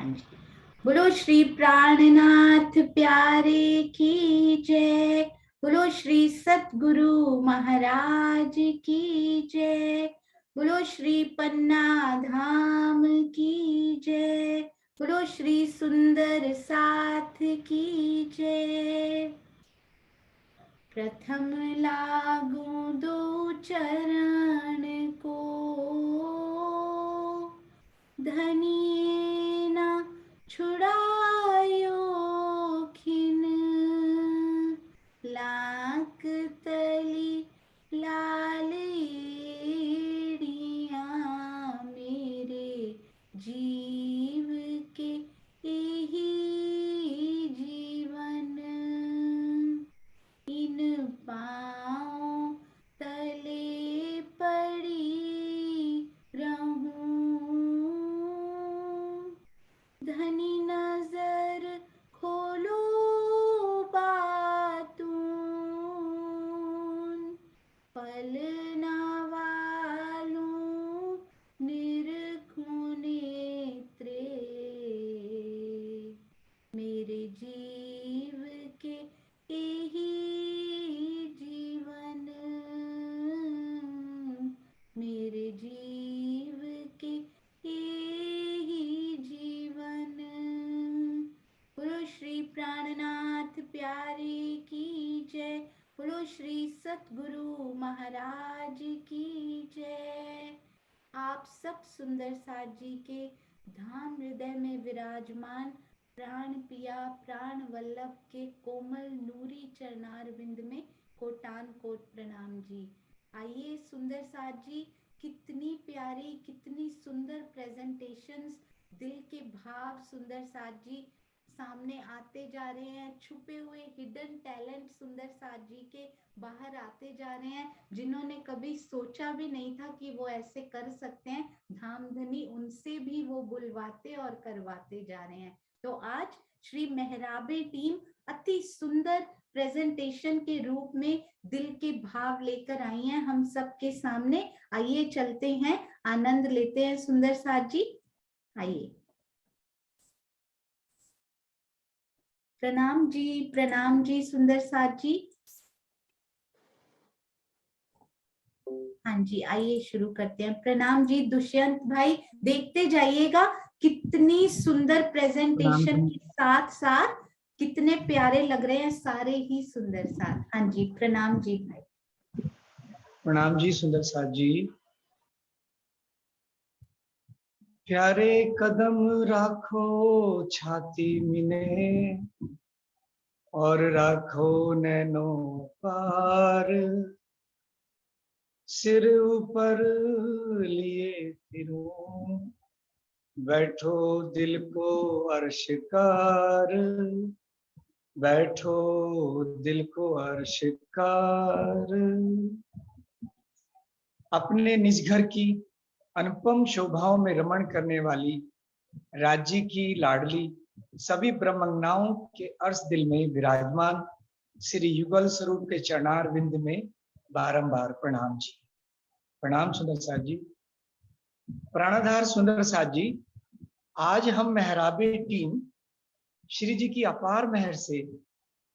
हाँ जी। बोलो श्री प्राणनाथ प्यारे की जय। बोलो श्री सतगुरु महाराज की जय। बोलो श्री पन्ना धाम की जय। बोलो श्री सुंदर साथ की जय। प्रथम लागू दो चरण को, धनिये ना छुड़ायो खिन। लाक तली लाल एड़िया, मेरे जीव के यही जीवन। इन पाँव तले पड़ी रहूं, धनी नजर खोलो बातून। पलना वालूं निरखूं नेत्रे, मेरे जीव के यही जीवन। मेरे जीव के यही जीवन। बोलो श्री प्राणनाथ प्यारे की जय। बोलो श्री सतगुरु महाराज की जय। आप सब सुंदर साथ जी के धाम हृदय में विराजमान प्राण पिया प्राण वल्लभ के कोमल नूरी चरणार बिंद में कोटान कोट प्रणाम जी। आइए सुंदर साथ जी, कितनी प्यारी कितनी सुंदर प्रेजेंटेशंस, दिल के भाव सुंदर साथ जी सामने आते जा रहे हैं। छुपे हुए हिडन टैलेंट सुंदर साथ जी के बाहर आते जा रहे हैं, जिन्होंने कभी सोचा भी नहीं था कि वो ऐसे कर सकते हैं। धामधनी उनसे भी वो बुलवाते और करवाते जा रहे हैं। तो आज श्री मेहराबे टीम अति सुंदर प्रेजेंटेशन के रूप में दिल के भाव लेकर आई हैं हम सबके सामने। आइए चलते हैं, आनंद लेते हैं सुंदर साथ जी। आइए। प्रणाम जी सुंदर साथ जी। हाँ जी, आइए शुरू करते हैं। प्रणाम जी दुष्यंत भाई, देखते जाइएगा कितनी सुंदर प्रेजेंटेशन के साथ साथ कितने प्यारे लग रहे हैं सारे ही सुंदर साथ। हाँ जी, प्रणाम जी भाई। प्रणाम जी सुंदर साथ जी। प्यारे कदम राखो छाती मिने, और राखो नैनों पार। सिर ऊपर लिए फिरूं, बैठो दिल को अर्शकार। बैठो दिल को अर्शकार। अपने निज घर की अनुपम शोभाओं में रमण करने वाली राज्य की लाडली सभी ब्रह्मंगनाओं के अर्श दिल में विराजमान श्री युगल स्वरूप के चरणार विंद में बारंबार प्रणाम जी। प्रणाम सुंदर साथ जी। प्राणाधार सुंदर साथ जी, आज हम मेहराबे टीम श्री जी की अपार मेहर से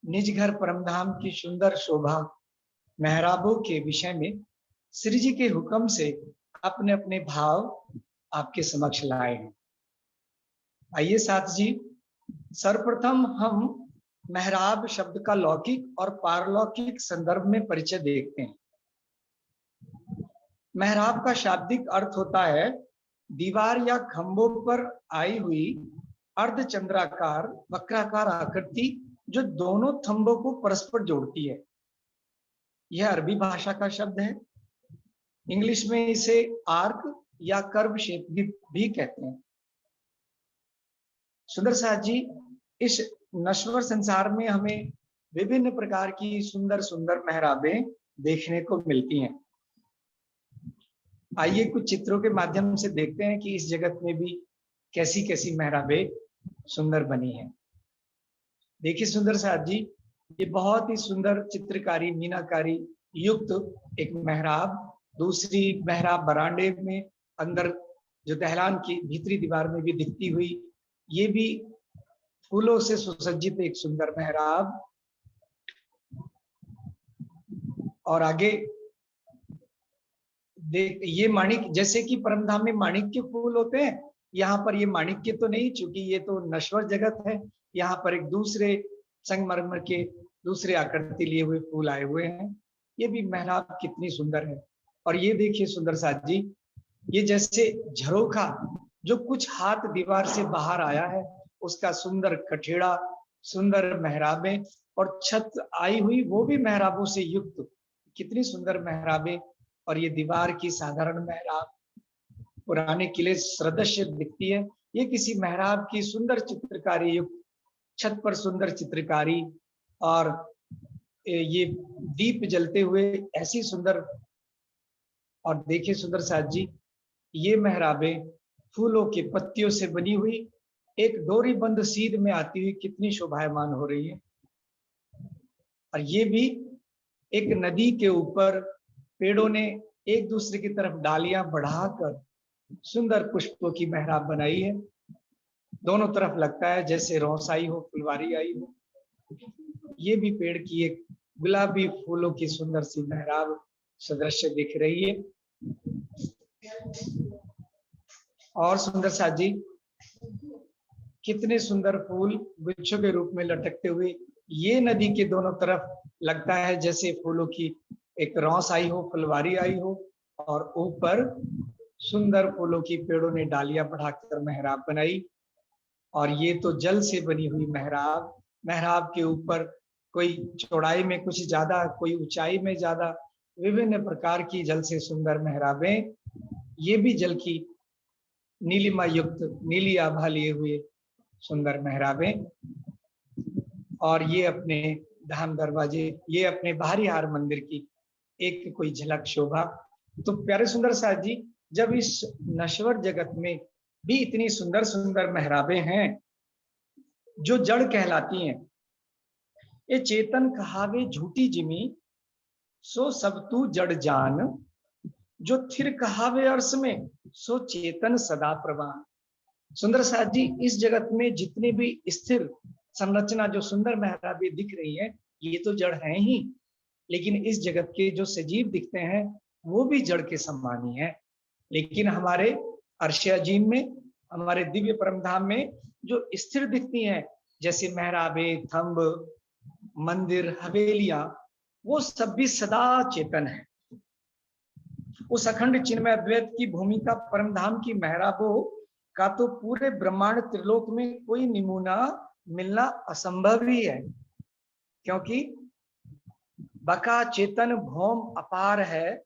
निज घर परमधाम की सुंदर शोभा मेहराबों के विषय में श्री जी के हुक्म से अपने अपने भाव आपके समक्ष लाए हैं। आइए साथ जी, सर्वप्रथम हम मेहराब शब्द का लौकिक और पारलौकिक संदर्भ में परिचय देखते हैं। मेहराब का शाब्दिक अर्थ होता है दीवार या खंभों पर आई हुई अर्धचंद्राकार वक्राकार आकृति जो दोनों थंबों को परस्पर जोड़ती है। यह अरबी भाषा का शब्द है। इंग्लिश में इसे आर्क या कर्व शेप भी कहते हैं। सुंदर साथ जी, इस नश्वर संसार में हमें विभिन्न प्रकार की सुंदर सुंदर मेहराबें देखने को मिलती हैं। आइए कुछ चित्रों के माध्यम से देखते हैं कि इस जगत में भी कैसी कैसी मेहराबें सुंदर बनी हैं। देखिए सुंदर साथ जी, ये बहुत ही सुंदर चित्रकारी मीनाकारी युक्त एक मेहराब, दूसरी मेहराब बरांडे में अंदर जो दहलान की भीतरी दीवार में भी दिखती हुई ये भी फूलों से सुसज्जित एक सुंदर मेहराब। और आगे देख, ये माणिक, जैसे कि परमधाम में माणिक्य फूल होते हैं, यहाँ पर ये माणिक्य तो नहीं, चूंकि ये तो नश्वर जगत है। यहाँ पर एक दूसरे संगमरमर के दूसरे आकृति लिए हुए फूल आए हुए हैं। ये भी मेहराब कितनी सुंदर है। और ये देखिए सुंदर साथ जी, ये जैसे झरोखा जो कुछ हाथ दीवार से बाहर आया है, उसका सुंदर कठेड़ा, सुंदर मेहराबें, और छत आई हुई वो भी मेहराबों से युक्त, कितनी सुंदर मेहराबें। और ये दीवार की साधारण मेहराब पुराने किले सदृश्य दिखती है। ये किसी मेहराब की सुंदर चित्रकारी युक्त, छत पर सुंदर चित्रकारी, और ये दीप जलते हुए ऐसी सुंदर। और देखिए सुंदर साथ जी, ये मेहराबें फूलों के पत्तियों से बनी हुई एक डोरी बंद सीध में आती हुई कितनी शोभायमान हो रही है। और ये भी एक नदी के ऊपर पेड़ों ने एक दूसरे की तरफ डालियां बढ़ाकर सुंदर पुष्पों की मेहराब बनाई है। दोनों तरफ लगता है जैसे रोसाई हो, फुलवारी आई हो। ये भी पेड़ की एक गुलाबी फूलों की सुंदर सी मेहराब सदृश्य दिख रही है। और सुंदर साथ जी, कितने सुंदर फूल वृक्षों के रूप में लटकते हुए ये नदी के दोनों तरफ लगता है जैसे फूलों की एक रौस आई हो, फुलवारी आई हो। और ऊपर सुंदर फूलों की पेड़ों ने डालियां बढ़ाकर मेहराब बनाई। और ये तो जल से बनी हुई मेहराब, मेहराब के ऊपर कोई चौड़ाई में कुछ ज्यादा, कोई ऊंचाई में ज्यादा, विभिन्न प्रकार की जल से सुंदर मेहराबें। ये भी जल की नीलिमा युक्त नीली आभा लिए हुए सुंदर मेहराबें। और ये अपने धाम दरवाजे, ये अपने बाहरी हार मंदिर की एक कोई झलक शोभा। तो प्यारे सुंदर साथ जी, जब इस नश्वर जगत में भी इतनी सुंदर सुंदर मेहराबें हैं जो जड़ कहलाती हैं, ये चेतन कहावे झूठी जिमी, सो सब तू जड़ जान, जो थिर कहावे अर्श में, सो चेतन सदा प्रवान। सुंदर साथ जी, इस जगत में जितनी भी स्थिर संरचना जो सुंदर मेहराबें दिख रही है, ये तो जड़ है ही, लेकिन इस जगत के जो सजीव दिखते हैं वो भी जड़ के समान ही है। लेकिन हमारे अर्श अजीम में, हमारे दिव्य परमधाम में जो स्थिर दिखती हैं, जैसे मेहराबें, थंब, मंदिर, हवेलियां, वो सब भी सदा चेतन है। उस अखंड चिन्मय अद्वैत की भूमिका परमधाम की मेहराबों का तो पूरे ब्रह्मांड त्रिलोक में कोई नमूना मिलना असंभव ही है, क्योंकि बका चेतन भौम अपार है,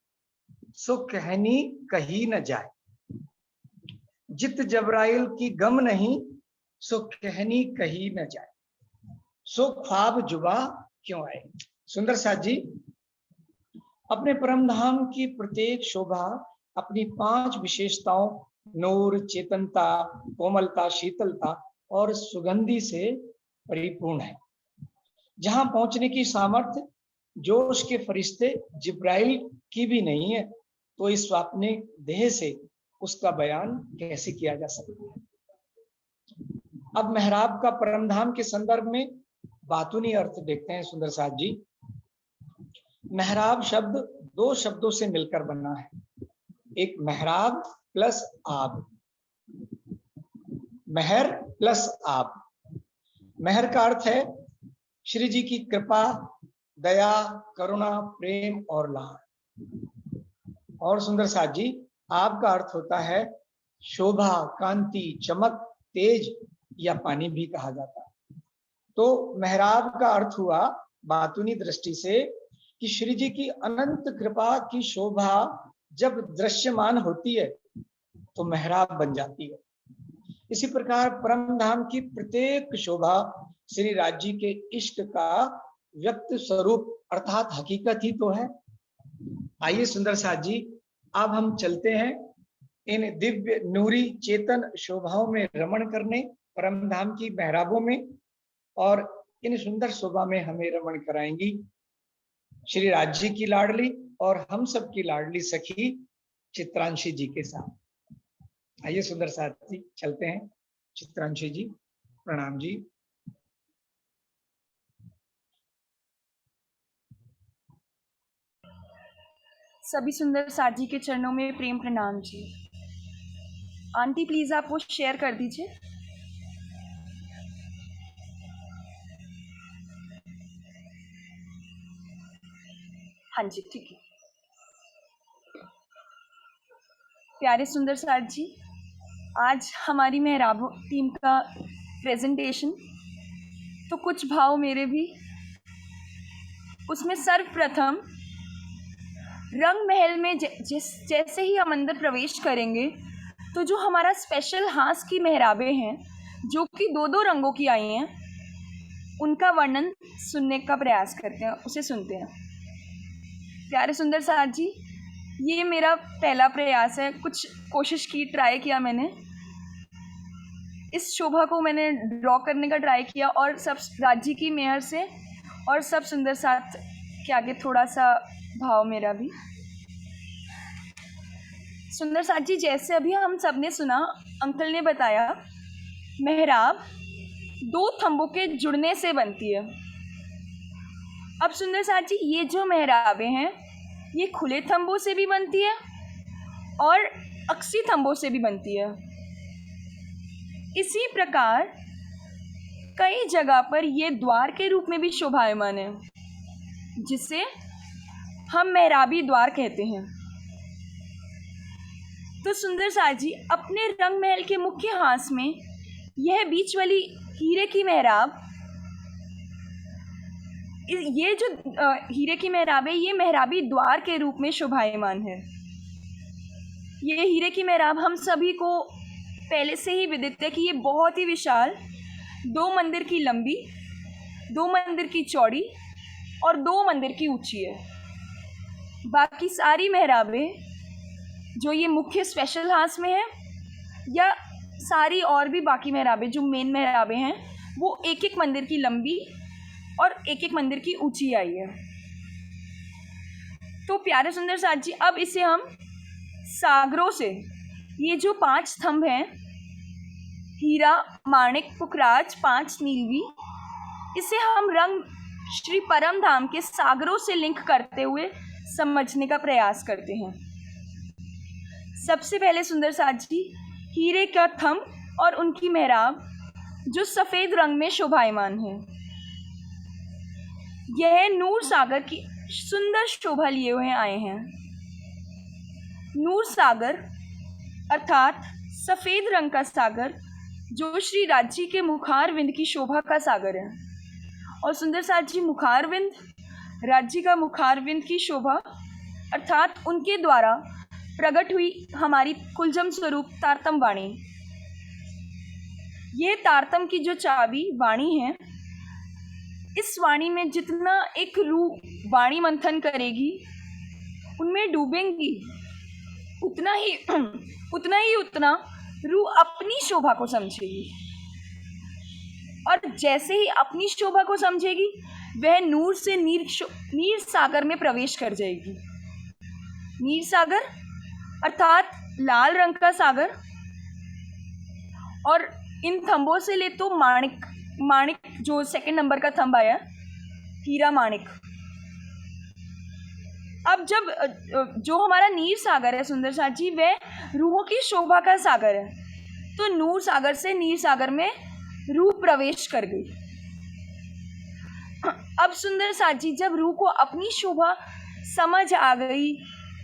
सो कहनी कही न जाए। जित जबराइल की गम नहीं, सो कहनी कही न जाए। सो ख्वाब जुबा क्यों आए। सुंदर साथ जी, अपने परमधाम की प्रत्येक शोभा अपनी 5 विशेषताओं नूर, चेतनता, कोमलता, शीतलता और सुगंधि से परिपूर्ण है। जहां पहुंचने की सामर्थ्य जोश के फरिश्ते जिब्राइल की भी नहीं है, तो इस स्वाप्निक देह से उसका बयान कैसे किया जा सकता है। अब मेहराब का परमधाम के संदर्भ में बातूनी अर्थ देखते हैं सुंदर साथ जी। मेहराब शब्द 2 शब्दों से मिलकर बना है, एक मेहराब प्लस आब, मेहर प्लस आब। मेहर का अर्थ है श्री जी की कृपा, दया, करुणा, प्रेम और लाड़। और सुंदर साथ जी, आब का अर्थ होता है शोभा, कांति, चमक, तेज या पानी भी कहा जाता है। तो मेहराब का अर्थ हुआ बातूनी दृष्टि से कि श्री जी की अनंत कृपा की शोभा जब दृश्यमान होती है तो मेहराब बन जाती है। इसी प्रकार परमधाम की प्रत्येक शोभा श्री राज जी के इष्ट का व्यक्त स्वरूप अर्थात हकीकत ही तो है। आइए सुंदर साथ जी, अब हम चलते हैं इन दिव्य नूरी चेतन शोभाओं में रमण करने, परमधाम की मेहराबों में, और इन सुंदर शोभा में हमें रमण कराएंगी श्री राज जी की लाडली और हम सब की लाडली सखी चित्रांशी जी के साथ। आइए सुंदर साथ जी, चलते हैं। चित्रांशी जी, प्रणाम जी। सभी सुंदर साथ जी के चरणों में प्रेम प्रणाम जी। आंटी प्लीज आप वो शेयर कर दीजिए। हाँ जी ठीक है। प्यारे सुंदर साथ जी, आज हमारी मेहराब टीम का प्रेजेंटेशन, तो कुछ भाव मेरे भी। उसमें सर्वप्रथम रंग महल में जैसे ही हम अंदर प्रवेश करेंगे तो जो हमारा स्पेशल हास की मेहराबें हैं जो कि दो दो रंगों की आई हैं, उनका वर्णन सुनने का प्रयास करते हैं, उसे सुनते हैं। प्यारे सुंदर साथ जी, ये मेरा पहला प्रयास है, कुछ कोशिश की, ट्राई किया मैंने, इस शोभा को मैंने ड्रॉ करने का ट्राई किया, और सब राज्य की मेहर से और सब सुंदर साथ के आगे थोड़ा सा भाव मेरा भी। सुंदर साथ जी, जैसे अभी हम सब ने सुना, अंकल ने बताया, मेहराब दो थंबों के जुड़ने से बनती है। अब सुंदर साथ जी, ये जो मेहराबें हैं ये खुले थंबों से भी बनती है और अक्सी थंबों से भी बनती है। इसी प्रकार कई जगह पर ये द्वार के रूप में भी शोभायमान है, जिसे हम मेहराबी द्वार कहते हैं। तो सुंदर साथ जी, अपने रंग महल के मुख्य हास में यह बीच वाली हीरे की मेहराब, ये जो हीरे की मेहराब है, ये मेहराबी द्वार के रूप में शोभायमान है। ये हीरे की मेहराब हम सभी को पहले से ही विदित है कि ये बहुत ही विशाल, 2 मंदिर की लंबी, 2 मंदिर की चौड़ी और 2 मंदिर की ऊंची है। बाकी सारी मेहराबें जो ये मुख्य स्पेशल हास में है, या सारी और भी बाकी मेहराबें जो मेन मेहराबें हैं, वो एक एक मंदिर की लंबी और एक एक मंदिर की ऊंची आई है। तो प्यारे सुंदर साथ जी, अब इसे हम सागरों से, ये जो 5 स्तंभ हैं, हीरा, माणिक, पुखराज, 5 नीलवी, इसे हम रंग श्री परम धाम के सागरों से लिंक करते हुए समझने का प्रयास करते हैं। सबसे पहले सुंदर साथ जी, हीरे का थंब और उनकी मेहराब जो सफेद रंग में शोभायमान है, यह नूर सागर की सुंदर शोभा लिए हुए आए हैं। नूर सागर अर्थात सफेद रंग का सागर, जो श्री राज्य के मुखारविंद की शोभा का सागर है। और सुंदर साथ जी, मुखारविंद, राज्य का मुखारविंद की शोभा अर्थात उनके द्वारा प्रकट हुई हमारी कुलजम स्वरूप तारतम वाणी। ये तारतम की जो चाबी वाणी है, इस वाणी में जितना एक रूह वाणी मंथन करेगी, उनमें डूबेंगी, उतना रूह अपनी शोभा को समझेगी, और जैसे ही अपनी शोभा को समझेगी, वह नूर से नीर सागर में प्रवेश कर जाएगी। नीर सागर अर्थात लाल रंग का सागर, और इन थंबों से ले तो माणिक जो 2 नंबर का थंब आया, हीरा माणिक। अब जब जो हमारा नीर सागर है सुंदर साथ जी, वह रूहों की शोभा का सागर है, तो नूर सागर से नीर सागर में रूह प्रवेश कर गई। अब सुंदर साथ जी, जब रूह को अपनी शोभा समझ आ गई,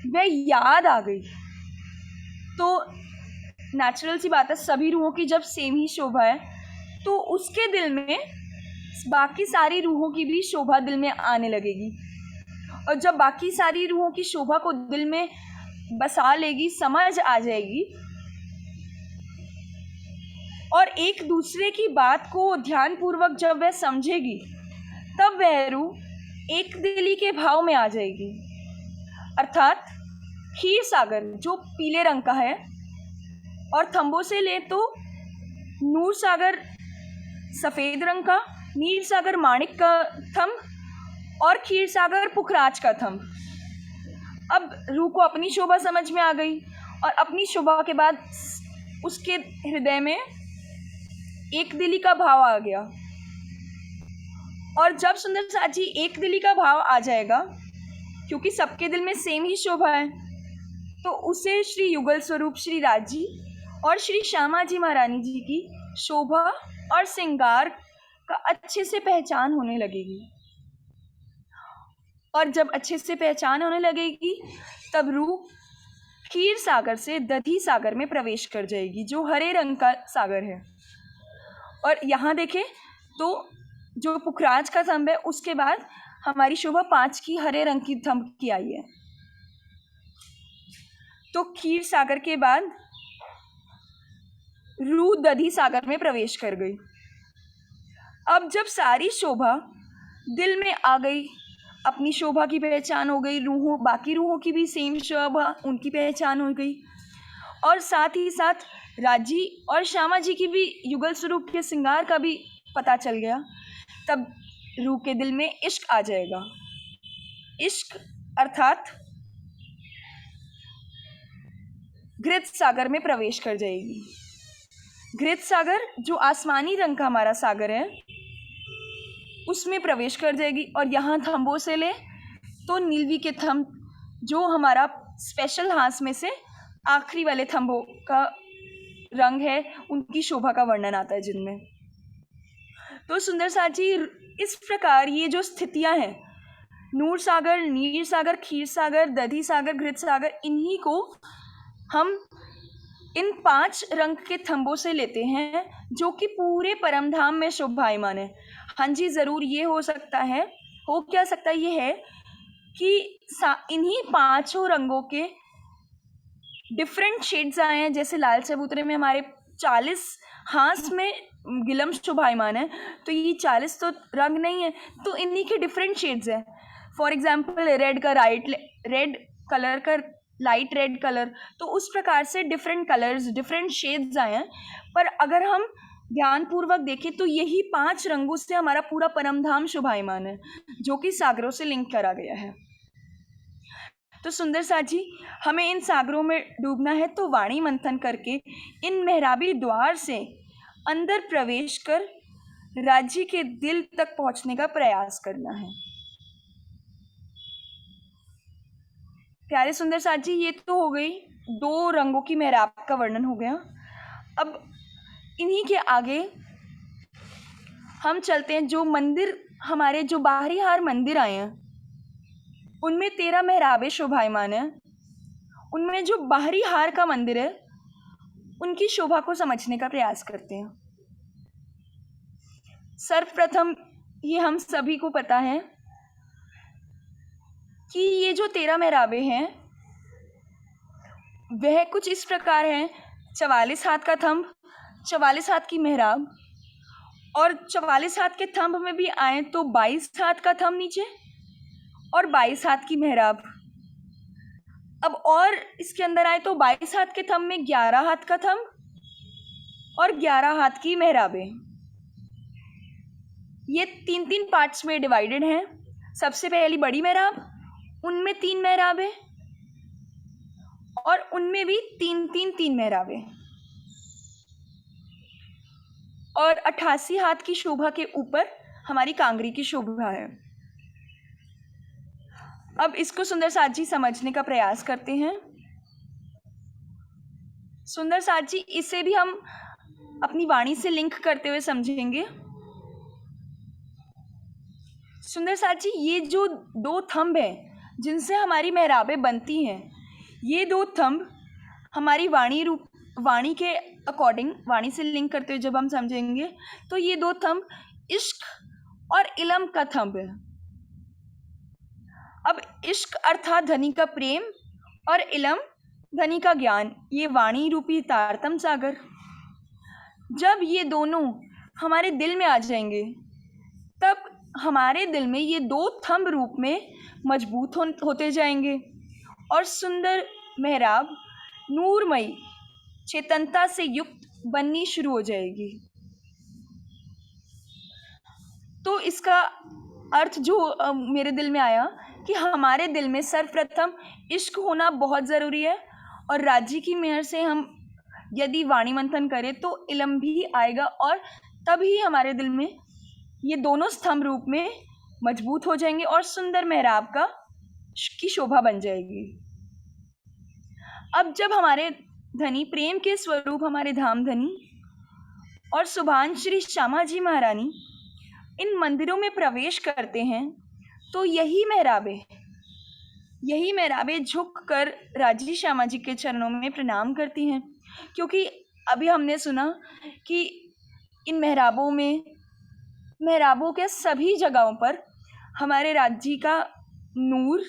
वह याद आ गई, तो नेचुरल सी बात है, सभी रूहों की जब सेम ही शोभा है, तो उसके दिल में बाकी सारी रूहों की भी शोभा दिल में आने लगेगी। और जब बाकी सारी रूहों की शोभा को दिल में बसा लेगी, समझ आ जाएगी, और एक दूसरे की बात को ध्यानपूर्वक जब वह समझेगी, तब वह रूह एक दिली के भाव में आ जाएगी। अर्थात क्षीर सागर जो पीले रंग का है, और थंबों से ले तो नूर सागर सफ़ेद रंग का, नीर सागर माणिक का थंब, और क्षीर सागर पुखराज का थंब। अब रूह को अपनी शोभा समझ में आ गई, और अपनी शोभा के बाद उसके हृदय में एक दिली का भाव आ गया। और जब सुंदर साथ जी एक दिली का भाव आ जाएगा, क्योंकि सबके दिल में सेम ही शोभा है, तो उसे श्री युगल स्वरूप श्री राजी और श्री श्यामा जी महारानी जी की शोभा और श्रृंगार का अच्छे से पहचान होने लगेगी। और जब अच्छे से पहचान होने लगेगी, तब रूह क्षीर सागर से दधी सागर में प्रवेश कर जाएगी, जो हरे रंग का सागर है। और यहाँ देखें तो जो पुखराज का थंब है, उसके बाद हमारी शोभा 5 की हरे रंग की थंब की आई है। तो क्षीर सागर के बाद रूह दधी सागर में प्रवेश कर गई। अब जब सारी शोभा दिल में आ गई, अपनी शोभा की पहचान हो गई, बाकी रूहों की भी सेम शोभा, उनकी पहचान हो गई, और साथ ही साथ राजी और श्यामा जी की भी युगल स्वरूप के श्रृंगार का भी पता चल गया, तब रूह के दिल में इश्क आ जाएगा। इश्क अर्थात घृत सागर में प्रवेश कर जाएगी। घृत सागर जो आसमानी रंग का हमारा सागर है, उसमें प्रवेश कर जाएगी। और यहाँ थंबों से ले तो नीलवी के थंब, जो हमारा स्पेशल हांस में से आखिरी वाले थंबों का रंग है, उनकी शोभा का वर्णन आता है जिनमें। तो सुंदर साथ जी इस प्रकार ये जो स्थितियां हैं, नूर सागर, नीर सागर, क्षीर सागर, दधी सागर, घृत सागर, इन्हीं को हम इन 5 रंग के थंबों से लेते हैं, जो कि पूरे परमधाम में शोभायमान है। हाँ जी, ज़रूर ये हो सकता है, हो क्या सकता है, ये है कि इन्हीं 5 रंगों के डिफरेंट शेड्स आए हैं। जैसे लाल चबूतरे में हमारे 40 हांस में गिलम शोभायमान है, तो ये 40 तो रंग नहीं है, तो इन्हीं के डिफरेंट शेड्स हैं। फॉर एग्जाम्पल रेड कलर का लाइट रेड कलर, तो उस प्रकार से डिफरेंट कलर्स, डिफरेंट शेड्स आए हैं। पर अगर हम ध्यानपूर्वक देखें तो यही 5 रंगों से हमारा पूरा परमधाम शोभायमान है, जो कि सागरों से लिंक करा गया है। तो सुंदर साथ जी हमें इन सागरों में डूबना है, तो वाणी मंथन करके इन मेहराबी द्वार से अंदर प्रवेश कर राज्य के दिल तक पहुंचने का प्रयास करना है। प्यारे सुंदर साथ जी, ये तो हो गई 2 रंगों की मेहराब का वर्णन हो गया। अब इन्हीं के आगे हम चलते हैं। जो मंदिर हमारे, जो बाहरी हार मंदिर आए हैं, उनमें 13 मेहराबें शोभायमान है। उनमें जो बाहरी हार का मंदिर है, उनकी शोभा को समझने का प्रयास करते हैं। सर्वप्रथम ये हम सभी को पता है कि ये जो 13 मेहराबें हैं, वह कुछ इस प्रकार हैं। 44 हाथ का थंब, 44 हाथ की मेहराब, और 44 हाथ के थंब में भी आए तो 22 हाथ का थंब नीचे और 22 हाथ की मेहराब। अब और इसके अंदर आए तो 22 हाथ के थंब में 11 हाथ का थंब और 11 हाथ की मेहराबें। ये 3-3 पार्ट्स में डिवाइडेड हैं। सबसे पहली बड़ी मेहराब, उनमें 3 मेहराबें और उनमें भी 3 मेहराबें, और 88 हाथ की शोभा के ऊपर हमारी कांगरी की शोभा है। अब इसको सुंदर साथ जी समझने का प्रयास करते हैं। सुंदर साथ जी इसे भी हम अपनी वाणी से लिंक करते हुए समझेंगे। सुंदर साथ जी, ये जो 2 थंब हैं जिनसे हमारी मेहराबें बनती हैं, ये 2 थंब हमारी वाणी के अकॉर्डिंग, वाणी से लिंक करते हुए जब हम समझेंगे, तो ये 2 थंब इश्क और इलम का थंब है। अब इश्क अर्थात धनी का प्रेम और इलम धनी का ज्ञान, ये वाणी रूपी तारतम सागर। जब ये दोनों हमारे दिल में आ जाएंगे, तब हमारे दिल में ये 2 थंब रूप में मजबूत होते जाएंगे और सुंदर मेहराब नूरमयी चेतनता से युक्त बननी शुरू हो जाएगी। तो इसका अर्थ जो मेरे दिल में आया कि हमारे दिल में सर्वप्रथम इश्क होना बहुत ज़रूरी है, और राज्य की मेहर से हम यदि वाणी मंथन करें तो इलम भी आएगा, और तभी हमारे दिल में ये दोनों स्तंभ रूप में मजबूत हो जाएंगे और सुंदर मेहराब की शोभा बन जाएगी। अब जब हमारे धनी प्रेम के स्वरूप हमारे धाम धनी और सुभान श्री श्यामा जी महारानी इन मंदिरों में प्रवेश करते हैं, तो यही मेहराबें झुक कर राजी श्यामा जी के चरणों में प्रणाम करती हैं, क्योंकि अभी हमने सुना कि इन मेहराबों के सभी जगहों पर हमारे राज्य का नूर,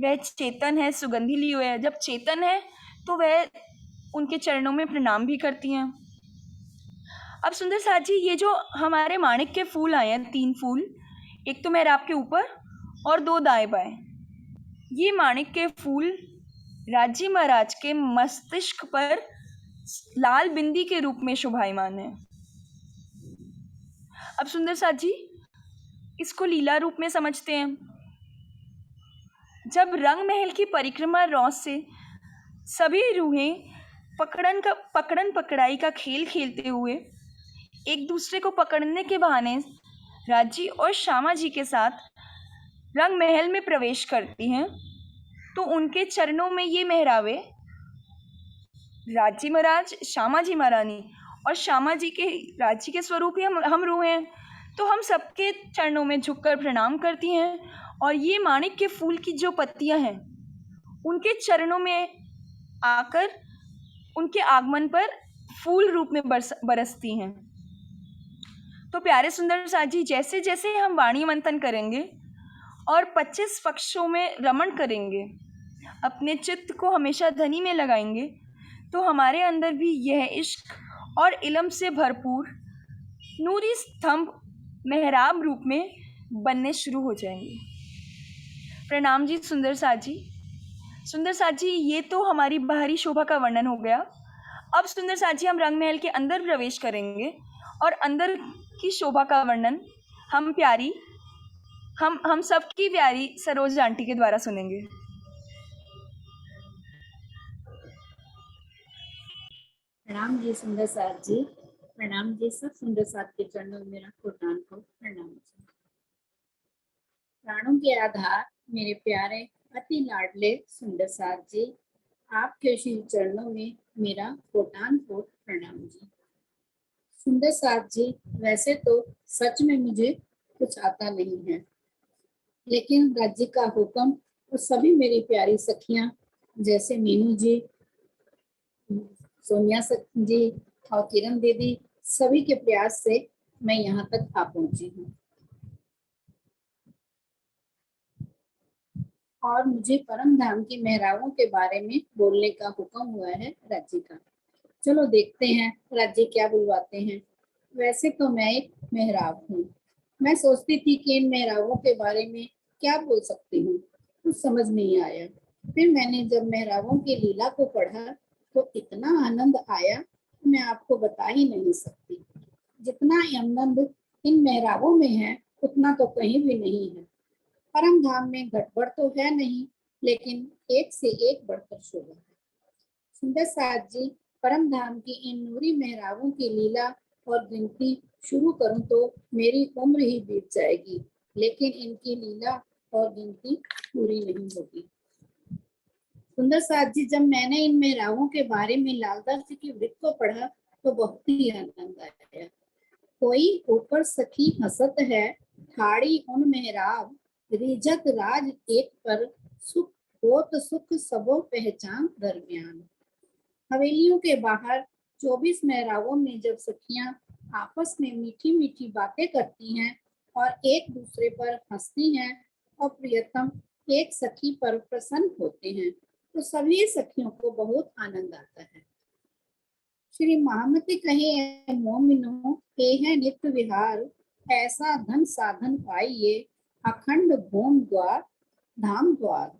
वह चेतन है, सुगंधि ली हुई है। जब चेतन है तो वह उनके चरणों में प्रणाम भी करती हैं। अब सुंदर साथ जी, ये जो हमारे माणिक के फूल आए हैं, 3 फूल, एक तो मेहराब के ऊपर और 2 दाएं बाएं, ये माणिक के फूल राज्य महाराज के मस्तिष्क पर लाल बिंदी के रूप में शोभायमान है। अब सुंदर साथ जी, इसको लीला रूप में समझते हैं। जब रंग महल की परिक्रमा रौस से सभी रूहें पकड़न पकड़ाई का खेल खेलते हुए एक दूसरे को पकड़ने के बहाने राजी और श्यामा जी के साथ रंग महल में प्रवेश करती हैं, तो उनके चरणों में ये मेहराबें राजी महाराज, श्यामा जी महारानी और श्यामा जी के राज्य के स्वरूप ही हम रूहें हैं, तो हम सबके चरणों में झुककर प्रणाम करती हैं। और ये माणिक के फूल की जो पत्तियां हैं, उनके चरणों में आकर उनके आगमन पर फूल रूप में बरसती हैं। तो प्यारे सुंदर साथ जी, जैसे जैसे हम वाणी मंथन करेंगे और 25 पक्षों में रमण करेंगे, अपने चित्त को हमेशा धनी में लगाएंगे, तो हमारे अंदर भी यह इश्क और इल्म से भरपूर नूरी स्तंभ मेहराब रूप में बनने शुरू हो जाएंगे। प्रणाम जी सुंदर साथ जी। सुंदर साथ जी, ये तो हमारी बाहरी शोभा का वर्णन हो गया। अब सुंदर साथ जी, हम रंग महल के अंदर प्रवेश करेंगे और अंदर की शोभा का वर्णन हम सबकी प्यारी सरोज आंटी के द्वारा सुनेंगे। प्रणाम जी सुंदर साथ जी। प्रणाम जी, सब सुंदर साथ के चरणों में मेरा कोटान को प्रणाम। प्राणों के आधार मेरे प्यारे अति लाडले सुंदर साथ जी, आपके श्री चरणों में मेरा कोटान को प्रणाम जी। सुंदर साथ जी, वैसे तो सच में मुझे कुछ आता नहीं है, लेकिन राज्य का हुक्म और सभी मेरी प्यारी सखियां जैसे मीनू जी, सोनिया जी और किरण दीदी, सभी के प्रयास से मैं यहाँ तक आ पहुंची हूँ। और मुझे परम धाम की मेहराबों के बारे में बोलने का हुक्म हुआ है राज्य का। चलो देखते हैं राज्य क्या बुलवाते हैं। वैसे तो मैं एक मेहराब हूँ। मैं सोचती थी कि इन मेहराबों के बारे में क्या बोल सकती हूँ, कुछ समझ नहीं आया। फिर मैंने जब मेहराबों की लीला को पढ़ा तो इतना आनंद आया, मैं आपको बता ही नहीं सकती। जितना आनंद इन मेहराबों में है उतना तो कहीं भी नहीं है। परम धाम में गड़बड़ तो है नहीं, लेकिन एक से एक बढ़कर शोभा है। सुंदर साथ जी, परम धाम की इन नूरी मेहराबों की लीला और गिनती शुरू करूं तो मेरी उम्र ही बीत जाएगी, लेकिन इनकी लीला और गिनती पूरी नहीं होगी। सुंदर साथ जी, जब मैंने इन मेहराबों के बारे में लालदास जी की वृत्त को पढ़ा तो बहुत ही आनंद आया। कोई ऊपर सखी हंसत है, ठाड़ी उन मेहराब, रिजत राज एक पर, सुख होत सुख सबो पहचान दरमियान। हवेलियों के बाहर 24 मेहराबों में जब सखियां आपस में मीठी मीठी बातें करती हैं और एक दूसरे पर हंसती हैं और प्रियतम एक सखी पर प्रसन्न होते हैं, तो सभी सखियों को बहुत आनंद आता है। श्री महामती कहे मोमिनो हे है नित्य विहार, ऐसा धन साधन पाइए अखंड भूम द्वार धाम द्वार।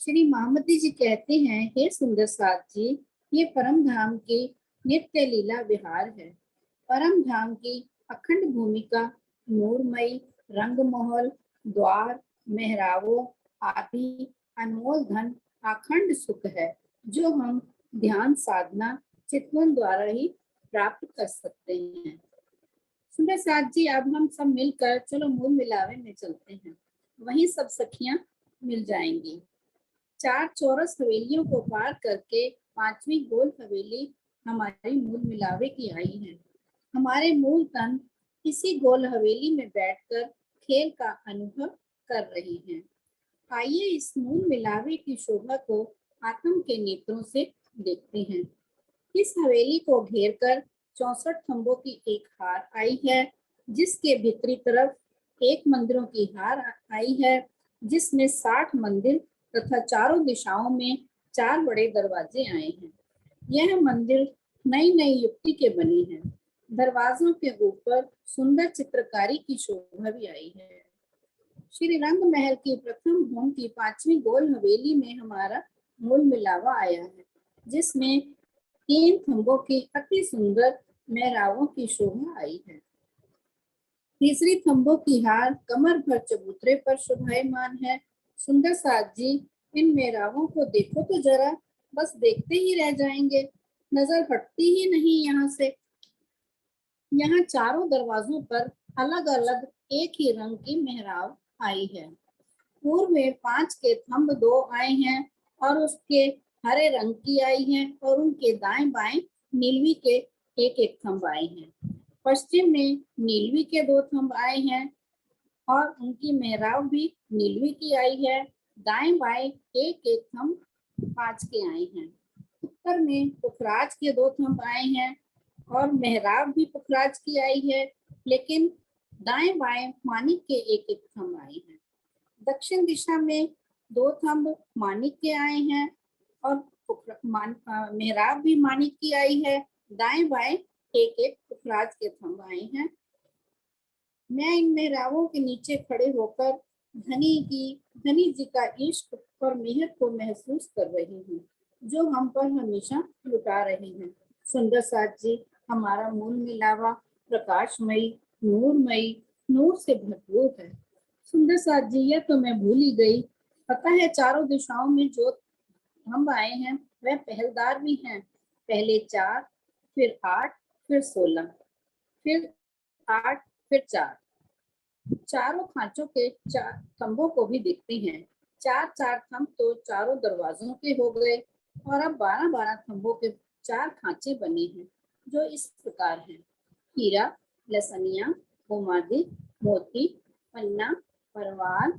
श्री महामती जी कहते हैं, हे सुंदर साथ जी, ये परम धाम की नित्य लीला विहार है। परम धाम की अखंड भूमिका नूरमयी रंग महल, द्वार, मेहराबों आदि अनमोल धन अखंड सुख है, जो हम ध्यान साधना चितवन द्वारा ही प्राप्त कर सकते हैं। सुंदर साथ जी, अब हम सब मिलकर चलो मूल मिलावे में चलते हैं, वहीं सब सखियां मिल जाएंगी। 4 चौरस हवेलियों को पार करके 5वीं गोल हवेली हमारी मूल मिलावे की आई है। हमारे मूल तन इसी गोल हवेली में बैठकर खेल का अनुभव कर रही हैं। आइए इस मूल मिलावे की शोभा को आत्म के नेत्रों से देखते हैं। इस हवेली को घेरकर 64 खंभों की एक हार आई है, जिसके भीतरी तरफ एक मंदिरों की हार आई है, जिसमें 60 मंदिर तथा चारों दिशाओं में 4 बड़े दरवाजे आए हैं। यह मंदिर नई नई युक्ति के बने हैं। दरवाजों के ऊपर सुंदर चित्रकारी की शोभा भी आई है। श्री रंग महल की प्रथम भवन की 5वीं गोल हवेली में हमारा मूल मिलावा आया है, जिसमें 3 खंभों की अति सुंदर मेहराबों की शोभा आई है। तीसरी खंभों की हार कमर भर चबूतरे पर शोभायमान है। सुंदर साथ जी, इन मेहराबों को देखो तो जरा, बस देखते ही रह जाएंगे, नजर हटती ही नहीं यहाँ से। यहाँ चारों दरवाजों पर अलग अलग एक ही रंग की मेहराब आई है। पूर्व में 5 के थंब 2 आए हैं और उसके हरे रंग की आई है, और उनके दाएं बाएं नीलवी के एक एक थंब आए हैं। पश्चिम में नीलवी के 2 थंब आए हैं और उनकी मेहराब भी नीलवी की आई है। दाएं बाएं एक एक थंब 5 के आए हैं। उत्तर में पुखराज के 2 थंब आए हैं और मेहराब भी पुखराज की आई है, लेकिन दाएं बाएं मानिक के एक एक थंब आए हैं। दक्षिण दिशा में 2 थंब मानिक के आए हैं और मेहराब भी मानिक की आई है। दाएं बाएं एक एक पुखराज के थंब आए हैं। मैं इन मेहराबों के नीचे खड़े होकर धनी जी का इश्क और मेहर को महसूस कर रही हूँ, जो हम पर हमेशा लुटा रहे हैं। सुंदर साथ जी, हमारा मूल मिलावा प्रकाशमयी, नूरमयी, नूर से भरपूर है। सुंदर साथ जी, यह तो मैं भूल ही गई। पता है, चारों दिशाओं में जो थंब आए हैं वह पहलदार भी हैं। पहले 4, फिर 8, फिर 16, फिर 8, फिर 4। चारों खांचों के 4 थंबों को भी देखते हैं। 4 थंब तो चारों दरवाजों के हो गए और अब 12 थंबों के 4 खांचे बने हैं, जो इस प्रकार हैं: हीरा, लसनिया, मोमादि, मोती, पन्ना, परवाल,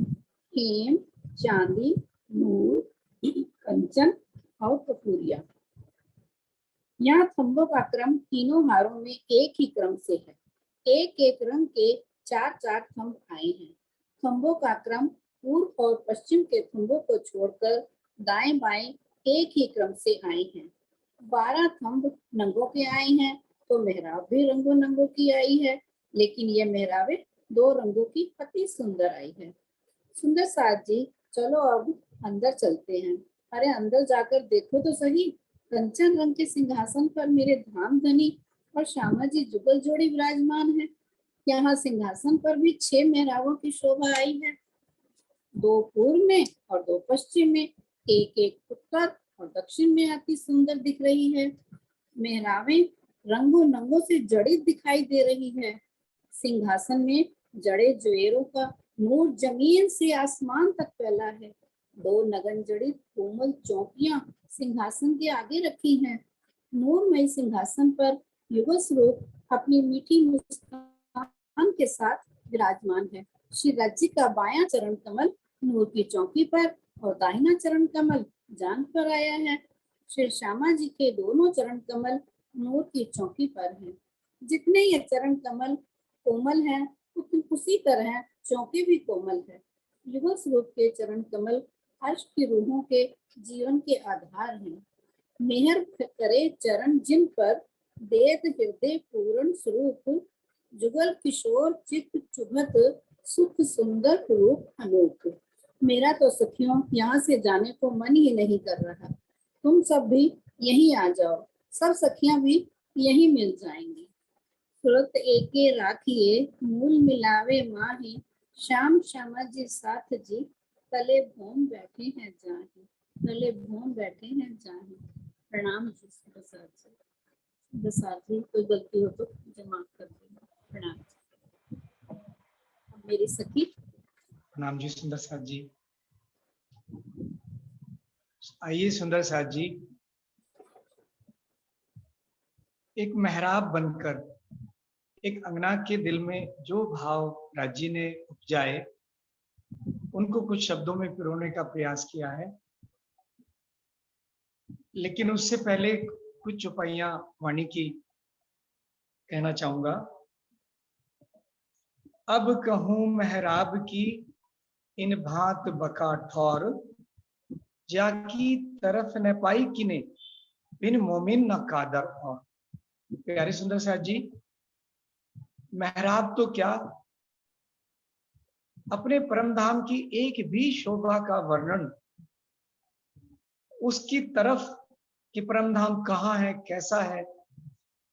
हेम, चांदी, नूर, कंचन और कपूरिया। यहाँ थंबों का क्रम तीनों हारों में एक ही क्रम से है। एक एक रंग के 4 थंब आए हैं। थंबों का क्रम पूर्व और पश्चिम के थंबों को छोड़कर दाएं बाएं एक ही क्रम से आए हैं। 12 थंब नंगों के आए हैं, तो मेहराब भी रंगों नंगों की आई है, लेकिन ये मेहराबें 2 रंगों की अति सुंदर आई है। सुंदर साथ जी, चलो अब अंदर चलते हैं। अरे अंदर जाकर देखो तो सही, कंचन रंग के सिंहासन पर मेरे धाम धनी और श्यामा जी जुगल जोड़ी विराजमान है। यहाँ सिंहासन पर भी 6 मेहराबों की शोभा आई है। 2 पूर्व में और 2 पश्चिम में, एक एक उत्तर और दक्षिण में अति सुंदर दिख रही है। मेहराबें रंगों नंगों से जड़ित दिखाई दे रही है। सिंहासन में जड़े ज्वेरों का नूर जमीन से आसमान तक फैला है। 2 नगन जड़ित कोमल चौकियां सिंहासन के आगे रखी हैं। नूरमय सिंहासन पर युगल स्वरूप अपनी मीठी मुस्कान के साथ विराजमान है। श्री राज्य का बायां चरण कमल नूर की चौकी पर और दाहिना चरण कमल जान पर आया है। श्री श्यामा जी के दोनों चरण कमल नूर की चौकी पर हैं। जितने ये चरण कमल कोमल हैं, उसी तरह चौकी भी कोमल है। युगल स्वरूप के चरण कमल अर्श की रूहों के जीवन के आधार हैं। मेहर करे चरण जिन पर, देत हृदय पूर्ण स्वरूप, जुगल किशोर चित्त चुभत, सुख सुंदर रूप अनूप। मेरा तो सखियों यहाँ से जाने को मन ही नहीं कर रहा। तुम सब भी यहीं आ जाओ, सब सखियां भी यहीं मिल जाएंगी। सुरत एके राखिए, मूल मिलावे माही, श्याम श्यामा जी साथ जी, तले भोम बैठे हैं जाही, तले भोम बैठे हैं जाही। प्रणाम जी। प्रसाद जी, कोई गलती हो तो मुझे माफ कर देना। प्रणाम। अब मेरी सखी। प्रणाम जी सुंदर साथ जी। आइए सुंदर साथ जी, एक मेहराब बनकर एक अंगना के दिल में जो भाव राज्य ने उपजाए उनको कुछ शब्दों में पिरोने का प्रयास किया है, लेकिन उससे पहले कुछ चौपाइयां वाणी की कहना चाहूंगा। अब कहूं मेहराब की इन भांत बका ठौर, जाकी तरफ न पाई किने बिन मोमिन न कादर और। प्यारे सुंदर साथ जी, मेहराब तो क्या, अपने परम धाम की एक भी शोभा का वर्णन, उसकी तरफ कि परम धाम कहाँ है, कैसा है,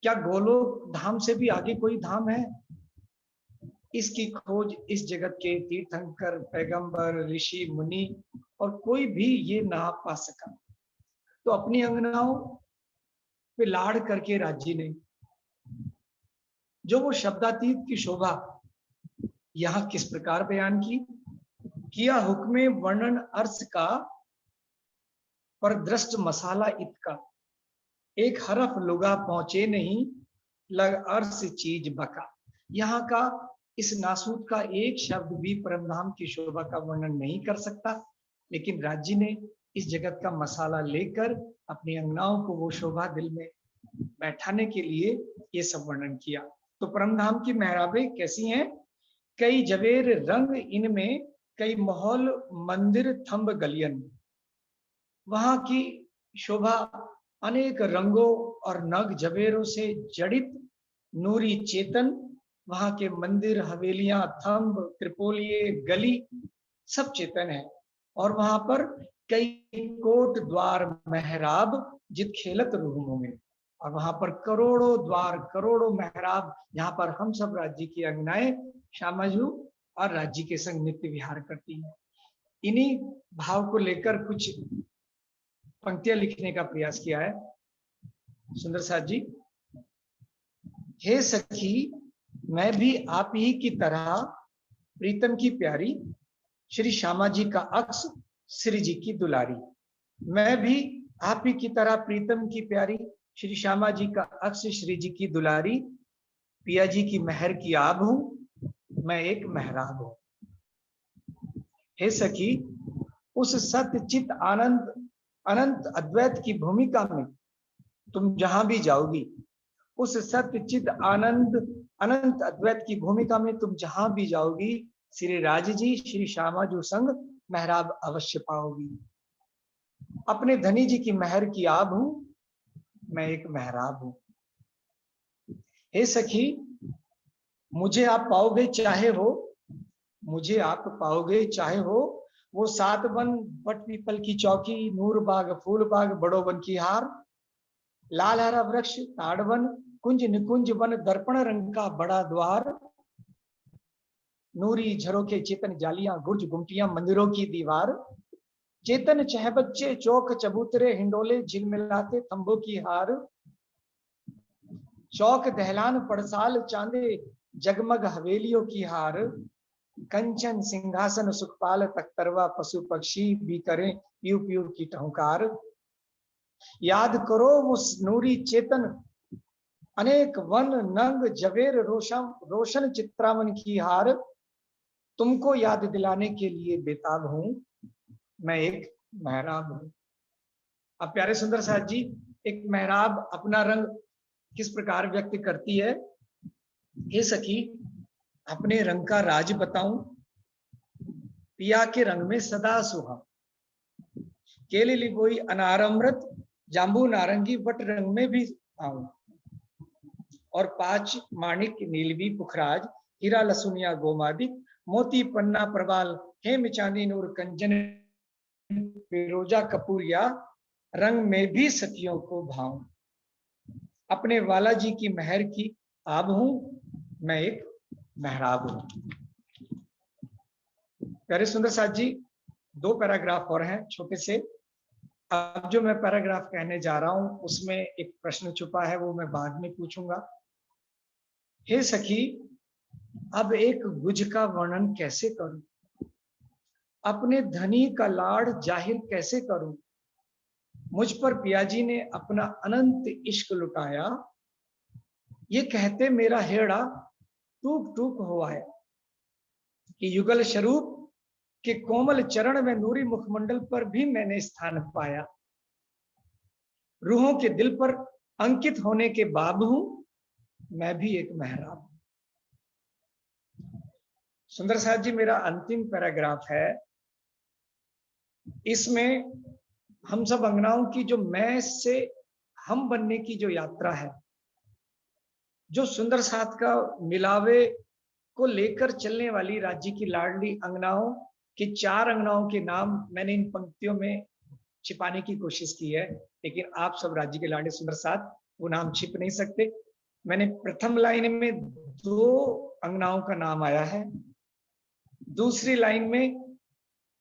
क्या गोलोक धाम से भी आगे कोई धाम है, इसकी खोज इस जगत के तीर्थंकर, पैगंबर, ऋषि, मुनि और कोई भी ये ना पा सका। तो अपनी अंगनाओं पे लाड़ करके राज्य ने जो वो शब्दातीत की शोभा यहाँ किस प्रकार बयान की, किया हुक्मे वर्णन अर्थ का पर दृष्ट मसाला इतका, एक हरफ लुगा पहुंचे नहीं लग अर्थ चीज बका। यहाँ का इस नासूद का एक शब्द भी परमधाम की शोभा का वर्णन नहीं कर सकता, लेकिन राज्य ने इस जगत का मसाला लेकर अपनी अंगनाओं को वो शोभा दिल में बैठाने के लिए ये सब वर्णन किया। तो परमधाम की मेहराबें कैसी हैं? कई जवेर रंग इनमें, कई महल मंदिर थंब गलियन। वहां की शोभा अनेक रंगों और नग जवेरों से जड़ित नूरी चेतन, वहां के मंदिर, हवेलियां, थंब, त्रिपोलिये, गली सब चेतन है। और वहां पर कई कोट द्वार मेहराब जित खेलत रूहों में, और वहां पर करोड़ों द्वार, करोड़ों मेहराब, यहाँ पर हम सब राज्य की अंगनाएं श्यामाजू और राज्य के संग नित्य विहार करती हैं। इन्हीं भाव को लेकर कुछ पंक्तियां लिखने का प्रयास किया है सुंदर साथ जी। हे सखी, मैं भी आप ही की तरह प्रीतम की प्यारी, श्री श्यामा जी का अक्स, श्री जी की दुलारी। मैं भी आप ही की तरह प्रीतम की प्यारी, श्री श्यामा जी का अक्स, श्री जी की दुलारी, पिया जी की मेहर की आब हूं, मैं एक मेहराब हूं। हे सखी, उस सत्य चित आनंद अनंत अद्वैत की भूमिका में तुम जहां भी जाओगी, उस सत्य चित आनंद अनंत अद्वैत की भूमिका में तुम जहां भी जाओगी, श्री राज जी, श्री श्यामा जो संग मेहराब अवश्य पाओगी। अपने धनी जी की मेहर की आब हूं, मैं एक मेहराब हूं। हे सखी, मुझे आप पाओगे चाहे हो, मुझे आप पाओगे चाहे हो, वो सात वन बट पीपल की चौकी, नूर बाग फूल बाग बड़ो वन की हार, लाल हरा वृक्ष ताड़वन, कुंज निकुंज वन, दर्पण रंग का बड़ा द्वार, नूरी झरोखे चेतन जालियां, गुर्ज गुमटियां मंदिरों की दीवार, चेतन चह बच्चे चौक चबूतरे, हिंडोले झिलमिलाते थंबों की हार, चौक दहलान पड़साल चांदे, जगमग हवेलियों की हार, कंचन सिंहासन सुखपाल तख्तरवा, पशु पक्षी भी करें पीऊ पीऊ की टहुकार। याद करो वो नूरी चेतन अनेक वन नंग जवेर रोशन चित्रावन की हार, तुमको याद दिलाने के लिए बेताब हूं, मैं एक मेहराब हूं। अब प्यारे सुंदर साथ जी, एक मेहराब अपना रंग किस प्रकार व्यक्त करती है। हे सखी, अपने रंग का राज बताऊं, पिया के रंग में सदा सुहा, केले लिबोई अनारमृत, जांबू नारंगी वट रंग में भी आऊं, और पांच माणिक नीलवी पुखराज, हीरा लसुनिया गोमादिक, मोती पन्ना प्रवाल, हेम चांदी नूर कंचन फिरोजा कपूरिया, रंग में भी सखियों को भाऊं। अपने वाला जी की मेहर की आब हूं, मैं एक मेहराब हूं। प्यारे सुंदर साथ जी, दो पैराग्राफ और हैं छोटे से। अब जो मैं पैराग्राफ कहने जा रहा हूं उसमें एक प्रश्न छुपा है, वो मैं बाद में पूछूंगा। हे सखी, अब एक गुज का वर्णन कैसे करूं, अपने धनी का लाड़ जाहिर कैसे करूं, मुझ पर पियाजी ने अपना अनंत इश्क लुटाया, ये कहते मेरा हेड़ा टूक टूक हुआ है कि युगल स्वरूप के कोमल चरण में नूरी मुखमंडल पर भी मैंने स्थान पाया, रूहों के दिल पर अंकित होने के बाब हूं मैं भी एक मेहराब। सुंदर साथ जी मेरा अंतिम पैराग्राफ है। इसमें हम सब अंगनाओं की जो मैं से हम बनने की जो यात्रा है, जो सुंदर साथ का मिलावे को लेकर चलने वाली राज्य की लाडली अंगनाओं के 4 अंगनाओं के नाम मैंने इन पंक्तियों में छिपाने की कोशिश की है, लेकिन आप सब राज्य के लाडले सुंदर साथ वो नाम छिप नहीं सकते। मैंने प्रथम लाइन में 2 अंगनाओं का नाम आया है, दूसरी लाइन में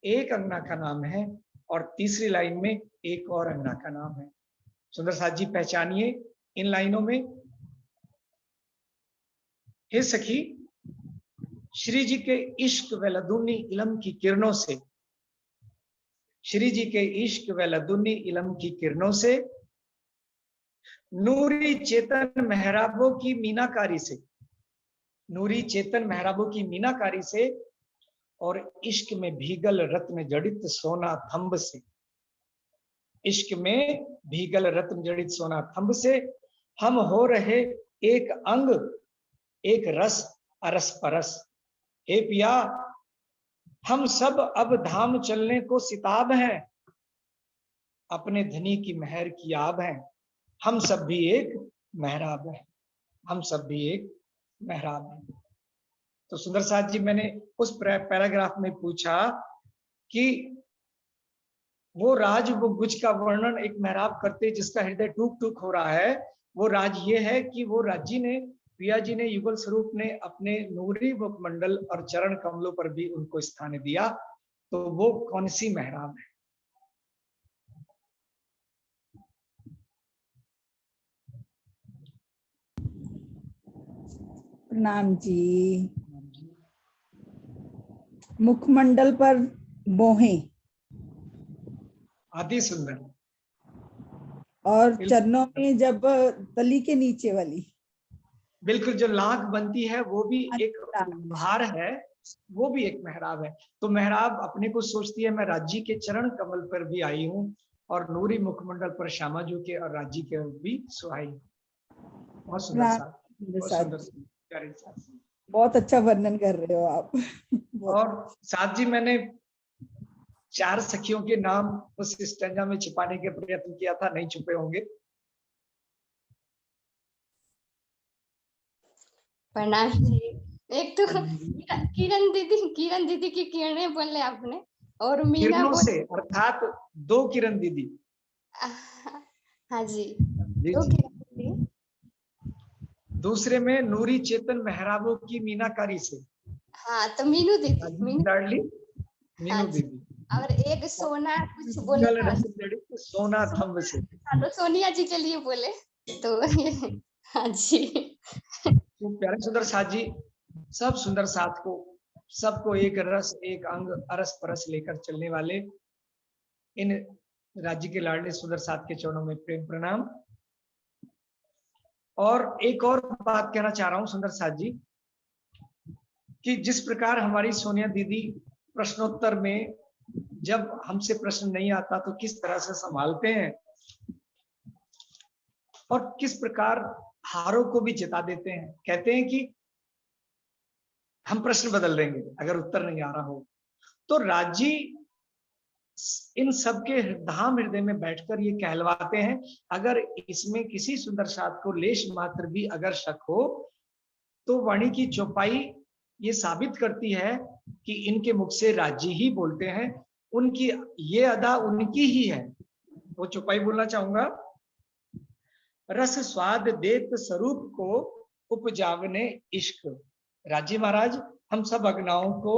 एक अंगना का नाम है और तीसरी लाइन में एक और अंगना का नाम है। सुंदर साथ जी पहचानिए इन लाइनों में। हे सखी, श्री जी के इश्क व लदुनी इलम की किरणों से, श्री जी के इश्क व लदुनी इलम की किरणों से, नूरी चेतन मेहराबों की मीनाकारी से, नूरी चेतन मेहराबों की मीनाकारी से और इश्क में भीगल रत्न जड़ित सोना थंब से, इश्क में भीगल रत्न जड़ित सोना थंब से हम हो रहे एक अंग एक रस अरस परस। हे पिया, हम सब अब धाम चलने को सिताब हैं, अपने धनी की मेहर की आब हैं, हम सब भी एक मेहराब हैं, हम सब भी एक मेहराब हैं। तो सुंदर साथ जी मैंने उस पैराग्राफ में पूछा कि वो राज, वो गुज का वर्णन एक मेहराब करते जिसका हृदय टूक टूक हो रहा है, वो राज ये है कि वो राजी ने, पिया जी ने, युगल स्वरूप ने अपने नूरी मुखमंडल और चरण कमलों पर भी उनको स्थान दिया। तो वो कौन सी मेहराब है? प्रणाम जी। मुखमंडल पर मोहे अति सुंदर। और चरणों में जब तली के नीचे वाली, बिल्कुल, जो लाख बनती है वो भी एक भार है, वो भी एक मेहराब है। तो मेहराब अपने को सोचती है मैं राज्य के चरण कमल पर भी आई हूँ और नूरी मुखमंडल पर श्यामा जी के और राज्य के भी सुहाई। बहुत सुंदर साथ, बहुत सुंदर, प्यारे साथ, बहुत अच्छा वर्णन कर रहे हो आप। और साथ जी मैंने 4 सखियों के नाम उस स्टैंजा में छिपाने के प्रयत्न किया था, नहीं छुपे होंगे। प्रणाम जी। एक तो किरण दीदी की किरणें बोले आपने, और मीना किरणों से अर्थात 2 किरण दीदी। हाँ जी, जी, 2 जी। किरण दीदी। दूसरे में नूरी चेतन मेहराबों की मीनाकारी से, हाँ, तो मीनू दीदी, मीनू, लाडली हाँ मीनू जी। दीदी। और एक सोना कुछ बोले था, सोना थंब से, तो सोनिया जी के लिए बोले तो हाँ जी। तो प्यारे सुंदर साथ जी, सब सुंदर साथ को, सबको एक रस एक अंग अरस परस लेकर चलने वाले इन राज्य के लाडले सुंदर साथ के चरणों में प्रेम प्रणाम। और एक और बात कहना चाह रहा हूं सुंदर साथ जी, कि जिस प्रकार हमारी सोनिया दीदी प्रश्नोत्तर में जब हमसे प्रश्न नहीं आता तो किस तरह से संभालते हैं और किस प्रकार हारों को भी जिता देते हैं। कहते हैं कि हम प्रश्न बदल देंगे अगर उत्तर नहीं आ रहा हो। तो राजी इन सबके धाम हृदय में बैठकर ये कहलवाते हैं, अगर इसमें किसी सुंदर साथ को लेश मात्र भी अगर शक हो तो वाणी की चौपाई ये साबित करती है कि इनके मुख से राजी ही बोलते हैं, उनकी ये अदा उनकी ही है। वो चौपाई बोलना चाहूंगा। रस स्वाद देत स्वरूप को उपजावने इश्क। राजी महाराज हम सब अगनाओं को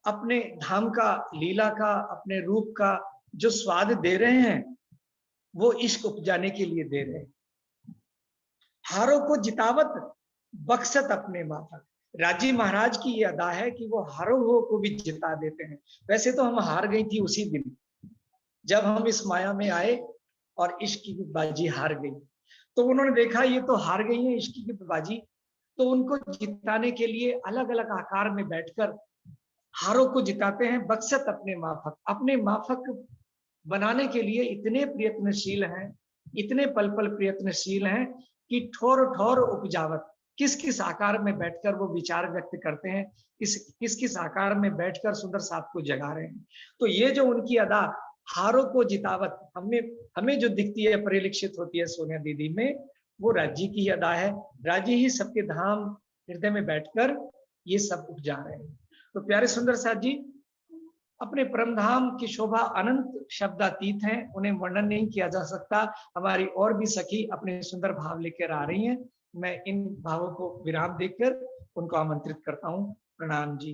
अपने धाम का, लीला का, अपने रूप का जो स्वाद दे रहे हैं वो इश्क उपजाने के लिए दे रहे हैं। हारों को जितावत बख्शत अपने माफक। राजी महाराज की ये अदा है कि वो हारों को भी जिता देते हैं। वैसे तो हम हार गई थी उसी दिन जब हम इस माया में आए और इश्क की बाजी हार गई, तो उन्होंने देखा ये तो हार गई है इश्क की बाजी, तो उनको जिताने के लिए अलग अलग आकार में बैठकर हारों को जिताते हैं। बख्शत अपने माफक बनाने के लिए इतने प्रयत्नशील हैं, इतने पल पल प्रयत्नशील हैं कि ठोर ठोर उपजावत, किस किस आकार में बैठकर वो विचार व्यक्त करते हैं, किस किस आकार में बैठकर सुंदर साथ को जगा रहे हैं। तो ये जो उनकी अदा हारों को जितावत हमें जो दिखती है, परिलक्षित होती है सोनिया दीदी में, वो राजी की अदा है। राजी ही सबके धाम हृदय में बैठकर ये सब उपजा रहे हैं। तो प्यारे सुंदर साथ जी अपने परम धाम की शोभा अनंत शब्दातीत है, उन्हें वर्णन नहीं किया जा सकता। हमारी और भी सखी अपने सुंदर भाव लेकर आ रही हैं। मैं इन भावों को विराम देकर उनको आमंत्रित करता हूँ। प्रणाम जी।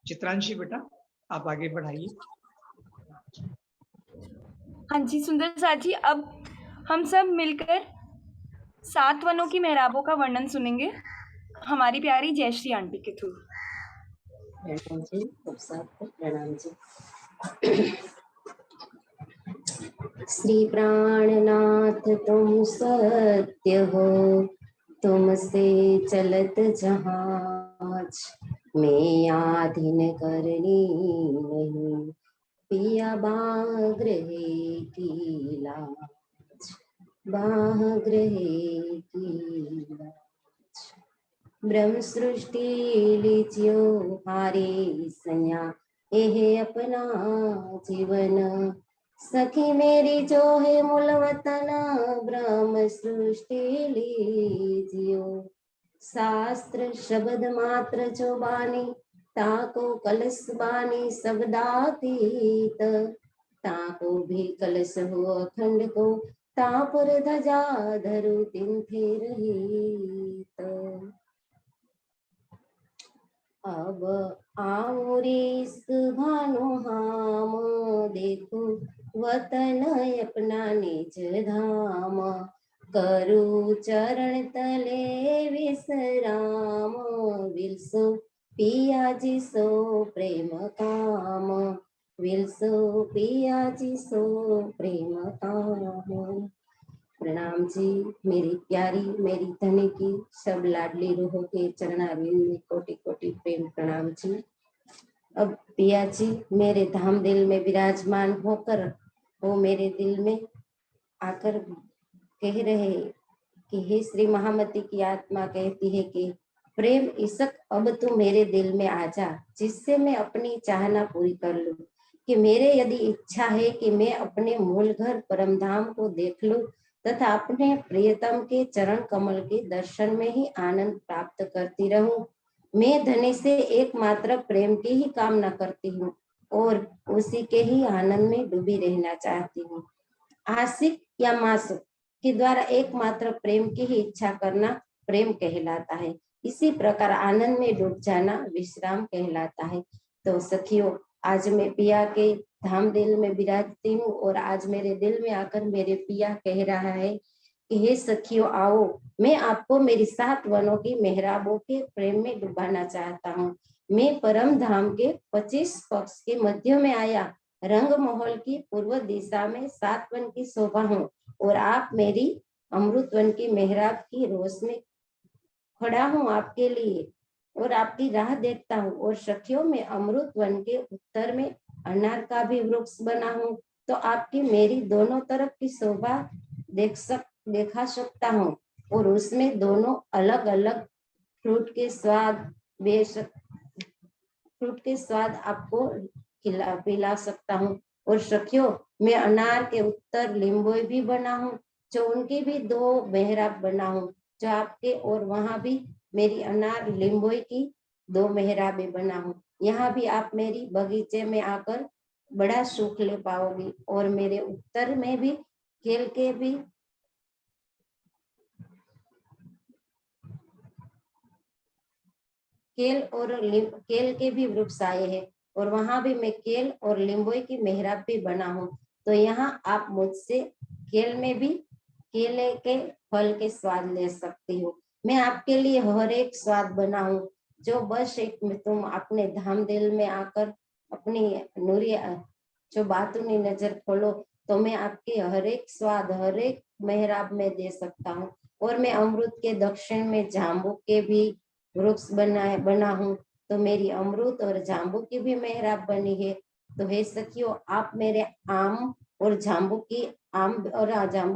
चित्रांशी बेटा आप आगे बढ़ाइए। हाँ जी सुंदर साथ जी, अब हम सब मिलकर 7 वनों की मेहराबों का वर्णन सुनेंगे हमारी प्यारी जयश्री आंटी के थ्रू। प्रणाम जी, सब सबको प्रणाम जी। श्री प्राणनाथ तुम सत्य हो, तुमसे चलत जहाज, मैं आधीन करनी नहीं, पिया बाग्रहे की लाज, बाग्रहे की लाज। ब्रह्म सृष्टि लीजियो हारे सैया, एह अपना जीवन, सखी मेरी जो है मूल वतन, ब्रह्म सृष्टि लीजियो। शास्त्र शब्द मात्र जो बानी, ताको कलश बानी शब्दातीत, ताको भी कलश हो अखंड को, तापुर ध्वजा धरु तिन्थे रहित। अब आओ रे भानु हाम, देखो वतन अपना निज धाम, करु चरण तले विश्राम, विलसो पिया जी सो प्रेम काम, विलसो पिया जी सो प्रेम काम। प्रणाम जी। मेरी प्यारी मेरी धनी की सब लाडली रूहों के चरणारविंद में कोटि कोटि प्रेम प्रणाम जी। अब पिया जी मेरे धाम दिल में विराजमान होकर वो मेरे दिल में आकर कह रहे कि हे श्री महामती की आत्मा कहती है कि प्रेम इशक अब तू मेरे दिल में आ जा, जिससे मैं अपनी चाहना पूरी कर लूं। कि मेरे यदि इच्छा है कि मैं अपने मूल घर परम धाम को देख लूं तथा अपने प्रियतम के चरण कमल के दर्शन में ही आनंद प्राप्त करती रहूं। मैं धनी से एकमात्र प्रेम की ही कामना करती हूँ और उसी के ही आनंद में डूबी रहना चाहती हूँ। आशिक या मासूक के द्वारा एकमात्र प्रेम की ही इच्छा करना प्रेम कहलाता है। इसी प्रकार आनंद में डूब जाना विश्राम कहलाता है। तो सखियों, आज मैं पिया के धाम दिल में विराजती हूँ और आज मेरे दिल में आकर मेरे पिया कह रहा है कि हे सखियों आओ, मैं आपको मेरी 7 वनों की मेहराबों के प्रेम में डुबाना चाहता हूँ। मैं परम धाम के 25 पक्ष के मध्य में आया, रंग महल की पूर्व दिशा में 7 वन की शोभा हूँ और आप मेरी अमृत वन की मेहराब की रोश में खड़ा हूँ आपके लिए और आपकी राह देखता हूँ। और सखियों में अमृत वन के उत्तर में अनार का भी वृक्ष बना हूँ, तो आपकी मेरी दोनों तरफ की शोभा देखा सकता हूँ और उसमें दोनों अलग अलग फ्रूट के स्वाद आपको पिला सकता हूँ। और सखियों, मैं अनार के उत्तर लिम्बोई भी बना हूँ, जो उनकी भी 2 मेहराब बना हूँ, जो आपके और वहां भी मेरी अनार लिम्बोई की 2 मेहराबें बना हूँ। यहाँ भी आप मेरी बगीचे में आकर बड़ा सुख ले पाओगी। और मेरे उत्तर में भी केल के भी वृक्ष आए हैं और वहां भी मैं केल और लिम्बोई की मेहराब भी बना हूँ। तो यहाँ आप मुझसे केले के फल के स्वाद ले सकती हो। मैं आपके लिए हर एक स्वाद बनाऊं, जो बस एक में तुम अपने धाम दिल में आकर अपनी नूरी जो बातों नजर खोलो, तो मैं आपके हर एक स्वाद हर एक मेहराब में दे सकता हूँ। और मैं अमृत के दक्षिण में जाम्बू के भी वृक्ष बना हूँ, तो मेरी अमृत और जाम्बू की भी मेहराब बनी है। तो हे सखियों, आप मेरे आम और जाम्बू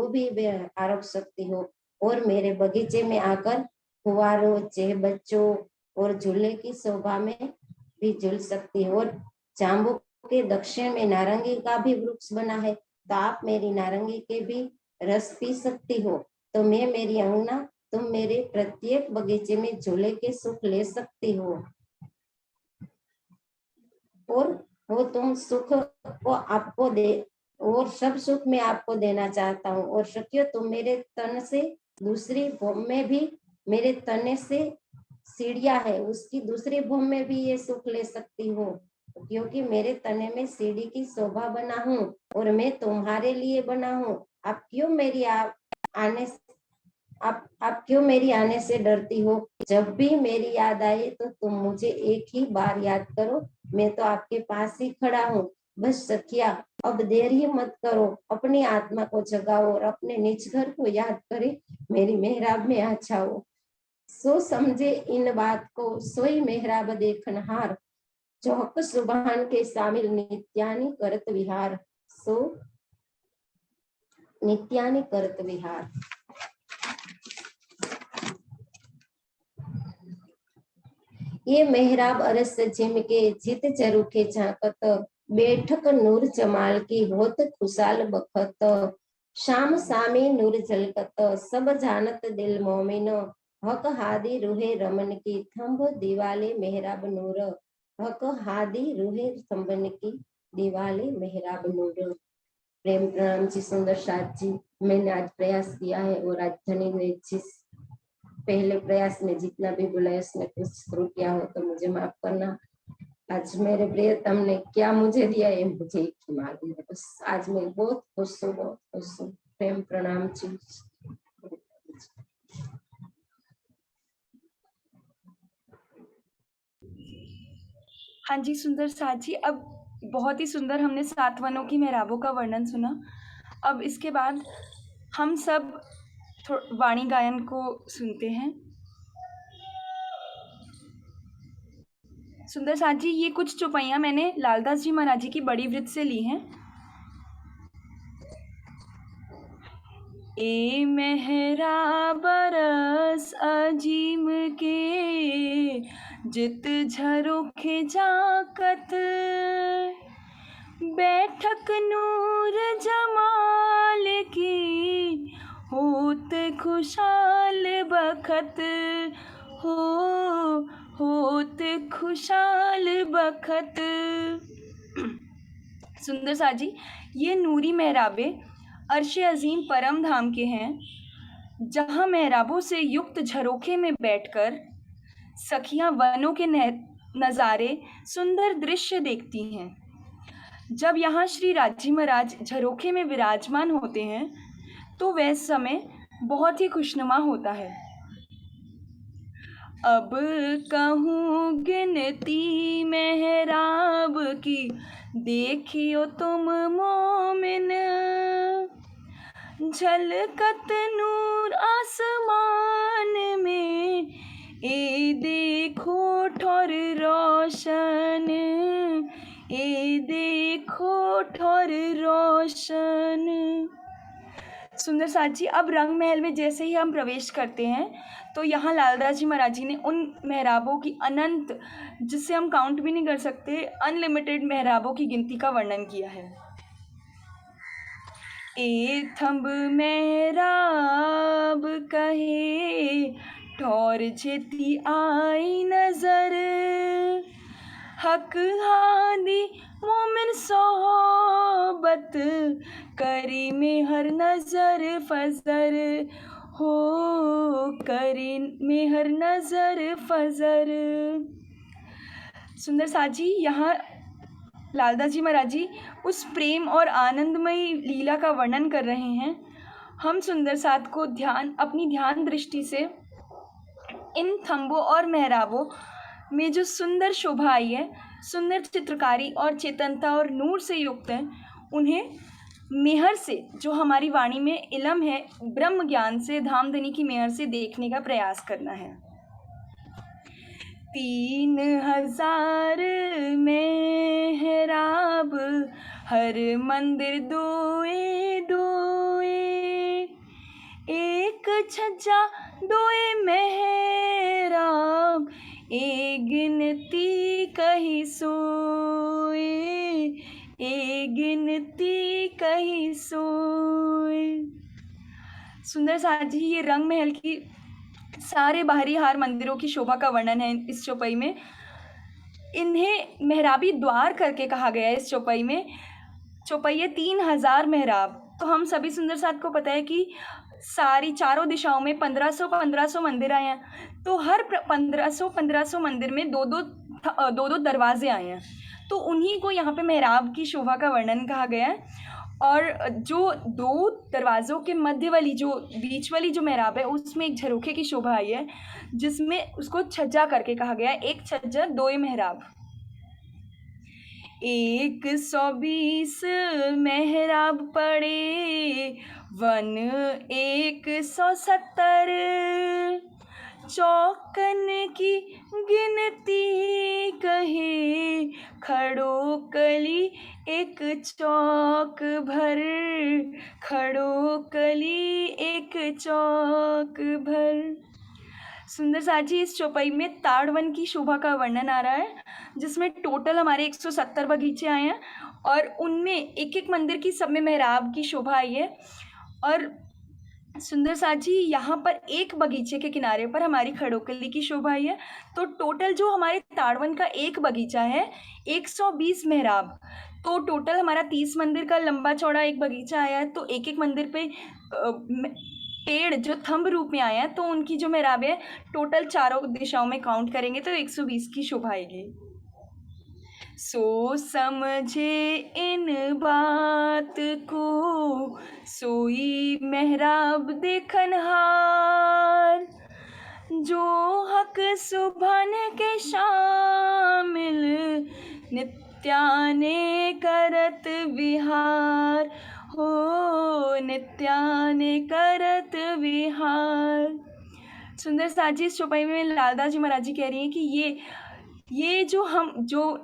भी आरोप सकती हो, और मेरे बगीचे में आकर फुवारों, बच्चों और झूले की शोभा में भी झूल सकती हो। और जाम्बू के दक्षिण में नारंगी का भी वृक्ष बना है, तो आप मेरी नारंगी के भी रस पी सकती हो। तो मैं मेरी अंगना, तुम मेरे प्रत्येक बगीचे में झूले के सुख ले सकती हो, और वो तुम सुख को आपको दे, और सब सुख मैं आपको देना चाहता हूँ। और सखियों, तुम मेरे तन से दूसरी भूमि में भी, मेरे तने से सीढ़ियां है, उसकी दूसरी भूमि में भी ये सुख ले सकती हो, क्योंकि मेरे तने में सीढ़ी की शोभा बना हूँ और मैं तुम्हारे लिए बना हूँ। आप क्यों मेरी आने से डरती हो? जब भी मेरी याद आए तो तुम मुझे एक ही बार याद करो, मैं तो आपके पास ही खड़ा हूँ। बस सखिया, अब देर ही मत करो, अपनी आत्मा को जगाओ और अपने निज घर को याद करे मेरी मेहराब में आ जाओ। सो समझे इन बात को सोई मेहराब देखनहार, चौक सुबहान के शामिल नित्यानी करत विहार। सो नित्यानी करत विहार। ये मेहराब अरस जिम के जित चरुखे झांकत, बैठक नूर जमाल की होत खुशाल बखत। शाम सामी नूर झलकत, सब जानत दिल मोमिन, हक हादी रूहे रमन की थंब दीवाले मेहराब नूर। हक हादी रूहे थंबन की दीवाले मेहराब नूर। प्रेम प्रणाम जी सुंदर साथ जी। मैंने आज प्रयास किया है, और आज धनी ने जिस पहले प्रयास में जितना भी बोला उसने कुछ त्रुटियां हो तो मुझे माफ करना। आज मेरे प्रियतम ने क्या मुझे दिया है मुझे एक ही मालूम है। बस आज मैं बहुत खुश हूँ, बहुत खुश हूँ। प्रेम प्रणाम जी। हाँ जी सुंदर साथ जी, अब बहुत ही सुंदर हमने 7 वनों की मेहराबों का वर्णन सुना। अब इसके बाद हम सब वाणी गायन को सुनते हैं। सुंदर साथ जी, ये कुछ चौपाइयाँ मैंने लालदास जी महाराज जी की बड़ी वृत्त से ली हैं। ए मेहराब रस अजीम के, जित झरोखे जाकत, बैठक नूर जमाल की, होत खुशाल बखत, होत खुशाल बखत। सुंदर साथ जी, ये नूरी मेहराबे अर्श अजीम परम धाम के हैं, जहाँ मेहराबों से युक्त झरोखे में बैठकर सखियाँ वनों के नज़ारे सुंदर दृश्य देखती हैं। जब यहाँ श्री राजी महाराज झरोखे में विराजमान होते हैं तो वह समय बहुत ही खुशनुमा होता है। अब कहूँ गिनती मेहराब की, देखियो तुम मोमिन, झलकत नूर आसमान में, ए देखो ठोर रोशन, ए देखो ठोर रोशन। सुंदर साथ जी, अब रंग महल में जैसे ही हम प्रवेश करते हैं तो यहाँ लालदास जी महाराज जी ने उन मेहराबों की अनंत, जिससे हम काउंट भी नहीं कर सकते, अनलिमिटेड मेहराबों की गिनती का वर्णन किया है। ए थंब मेहराब कहे, ठौर जेती आई नजर, हक हादी मोमिन सोहबत, करी में हर नजर फजर, हो करी में हर नजर फजर। सुंदर साथ जी, यहाँ लालदास जी महाराज जी उस प्रेम और आनंदमयी लीला का वर्णन कर रहे हैं। हम सुंदर साथ को अपनी ध्यान दृष्टि से इन थंबों और मेहराबों में जो सुंदर शोभा आई है, सुंदर चित्रकारी और चेतनता और नूर से युक्त है, उन्हें मेहर से, जो हमारी वाणी में इलम है, ब्रह्म ज्ञान से, धामधनी की मेहर से देखने का प्रयास करना है। 3000 मेहराब हर मंदिर दोए दोए, एक छज्जा दोए मेहराब, ए गिनती कही सोए, ए गिनती कही सोए। सुंदर साथ जी, ये रंग महल की सारे बाहरी हार मंदिरों की शोभा का वर्णन है इस चौपाई में। इन्हें मेहराबी द्वार करके कहा गया है इस चौपाई में। चौपाई है 3000 मेहराब। तो हम सभी सुंदर साथ को पता है कि सारी चारों दिशाओं में 1500 मंदिर आए हैं। तो हर 1500 मंदिर में दो दो दरवाजे आए हैं। तो उन्हीं को यहाँ पे मेहराब की शोभा का वर्णन कहा गया है। और जो 2 दरवाज़ों के मध्य वाली, जो बीच वाली जो मेहराब है, उसमें एक झरोखे की शोभा आई है, जिसमें उसको छज्जा करके कहा गया है। एक छज्जा दोए मेहराब। 120 मेहराब पड़े वन 170, चौकन की गिनती कहे खड़ो कली एक चौक भर, खड़ो कली एक चौक भर। सुंदर साथ जी, इस चौपाई में ताड़वन की शोभा का वर्णन आ रहा है, जिसमें टोटल हमारे 170 बगीचे आए हैं और उनमें एक एक मंदिर की सब में मेहराब की शोभा आई है। और सुंदर साथ जी, यहाँ पर एक बगीचे के किनारे पर हमारी खड़ोकली की शोभा आई है। तो टोटल जो हमारे ताड़वन का एक बगीचा है, 120 मेहराब। तो टोटल हमारा 30 मंदिर का लंबा चौड़ा एक बगीचा आया है। तो एक एक मंदिर पे पेड़ जो थंब रूप में आए हैं, तो उनकी जो मेहराब है टोटल चारों दिशाओं में काउंट करेंगे तो 120 की शोभा आएगी। सो समझे इन बात को सोई मेहराब देखनहार, जो हक सुभान के शामिल नित्याने करत विहार, हो नित्याने करत विहार। सुंदर साथ जी, इस चौपाई में लालदास जी महाराज जी कह रही हैं कि ये जो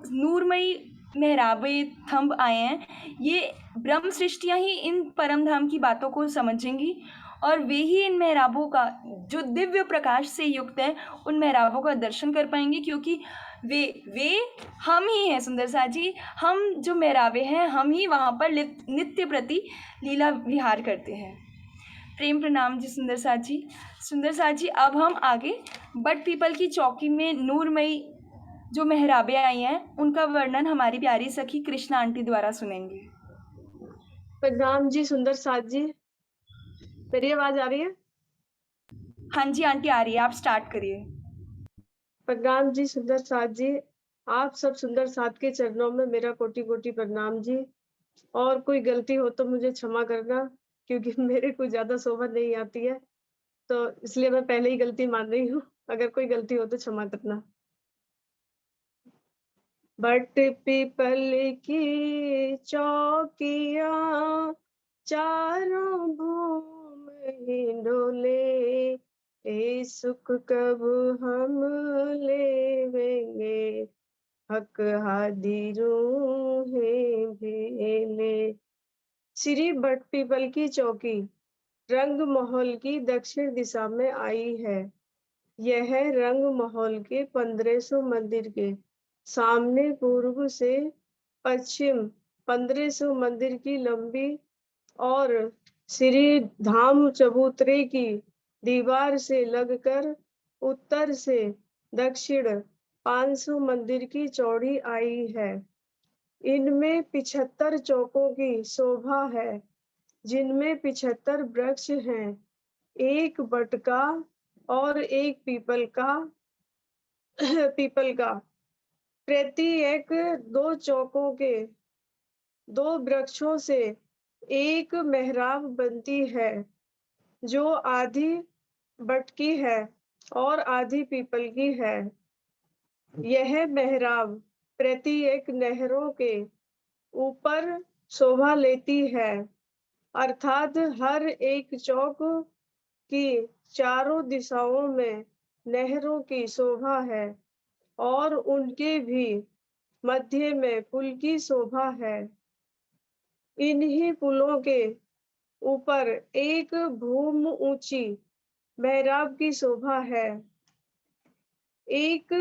नूरमयी मेहराबे थंब आए हैं, ये ब्रह्म सृष्टियाँ ही इन परम धाम की बातों को समझेंगी और वे ही इन मेहराबों का जो दिव्य प्रकाश से युक्त है, उन मेहराबों का दर्शन कर पाएंगे, क्योंकि वे हम ही हैं। सुंदर साथ जी, हम जो मेहराबे हैं, हम ही वहाँ पर नित्य प्रति लीला विहार करते हैं। प्रेम प्रणाम जी सुंदर साथ जी। सुंदर साथ जी, अब हम आगे बट पीपल की चौकी में नूरमयी जो मेहराबे आई हैं, उनका वर्णन हमारी प्यारी सखी कृष्णा आंटी द्वारा सुनेंगे। प्रणाम जी सुंदर साथ जी, मेरी आवाज आ रही है? हाँ जी आंटी, आ रही है, आप स्टार्ट करिए। प्रणाम जी सुंदर साथ जी, आप सब सुंदर साथ के चरणों में मेरा कोटि कोटि प्रणाम जी। और कोई गलती हो तो मुझे क्षमा करना, क्योंकि मेरे को ज्यादा शोभा नहीं आती है, तो इसलिए मैं पहले ही गलती मान रही हूँ। अगर कोई गलती हो तो क्षमा करना। बट पीपल की चौकिया चारों भूम ही डोले, ए सुख कब हम लेवेंगे, हक हादिरू है भेले। श्री बट पीपल की चौकी रंग महल की दक्षिण दिशा में आई है। यह रंग महल के 1500 मंदिर के सामने पूर्व से पश्चिम 1500 मंदिर की लंबी और श्री धाम चबूतरे की दीवार से लगकर उत्तर से दक्षिण 500 मंदिर की चौड़ी आई है। इनमें 75 चौकों की शोभा है, जिनमें 75 वृक्ष हैं, एक बट का और एक पीपल का प्रत्येक 2 चौकों के 2 वृक्षों से एक मेहराब बनती है, जो आधी बट की है और आधी पीपल की है। यह मेहराब प्रत्येक नहरों के ऊपर शोभा लेती है, अर्थात हर एक चौक की चारों दिशाओं में नहरों की शोभा है और उनके भी मध्य में पुल की शोभा है। इन्हीं पुलों के ऊपर एक भूम ऊंची मेहराब की शोभा है। एक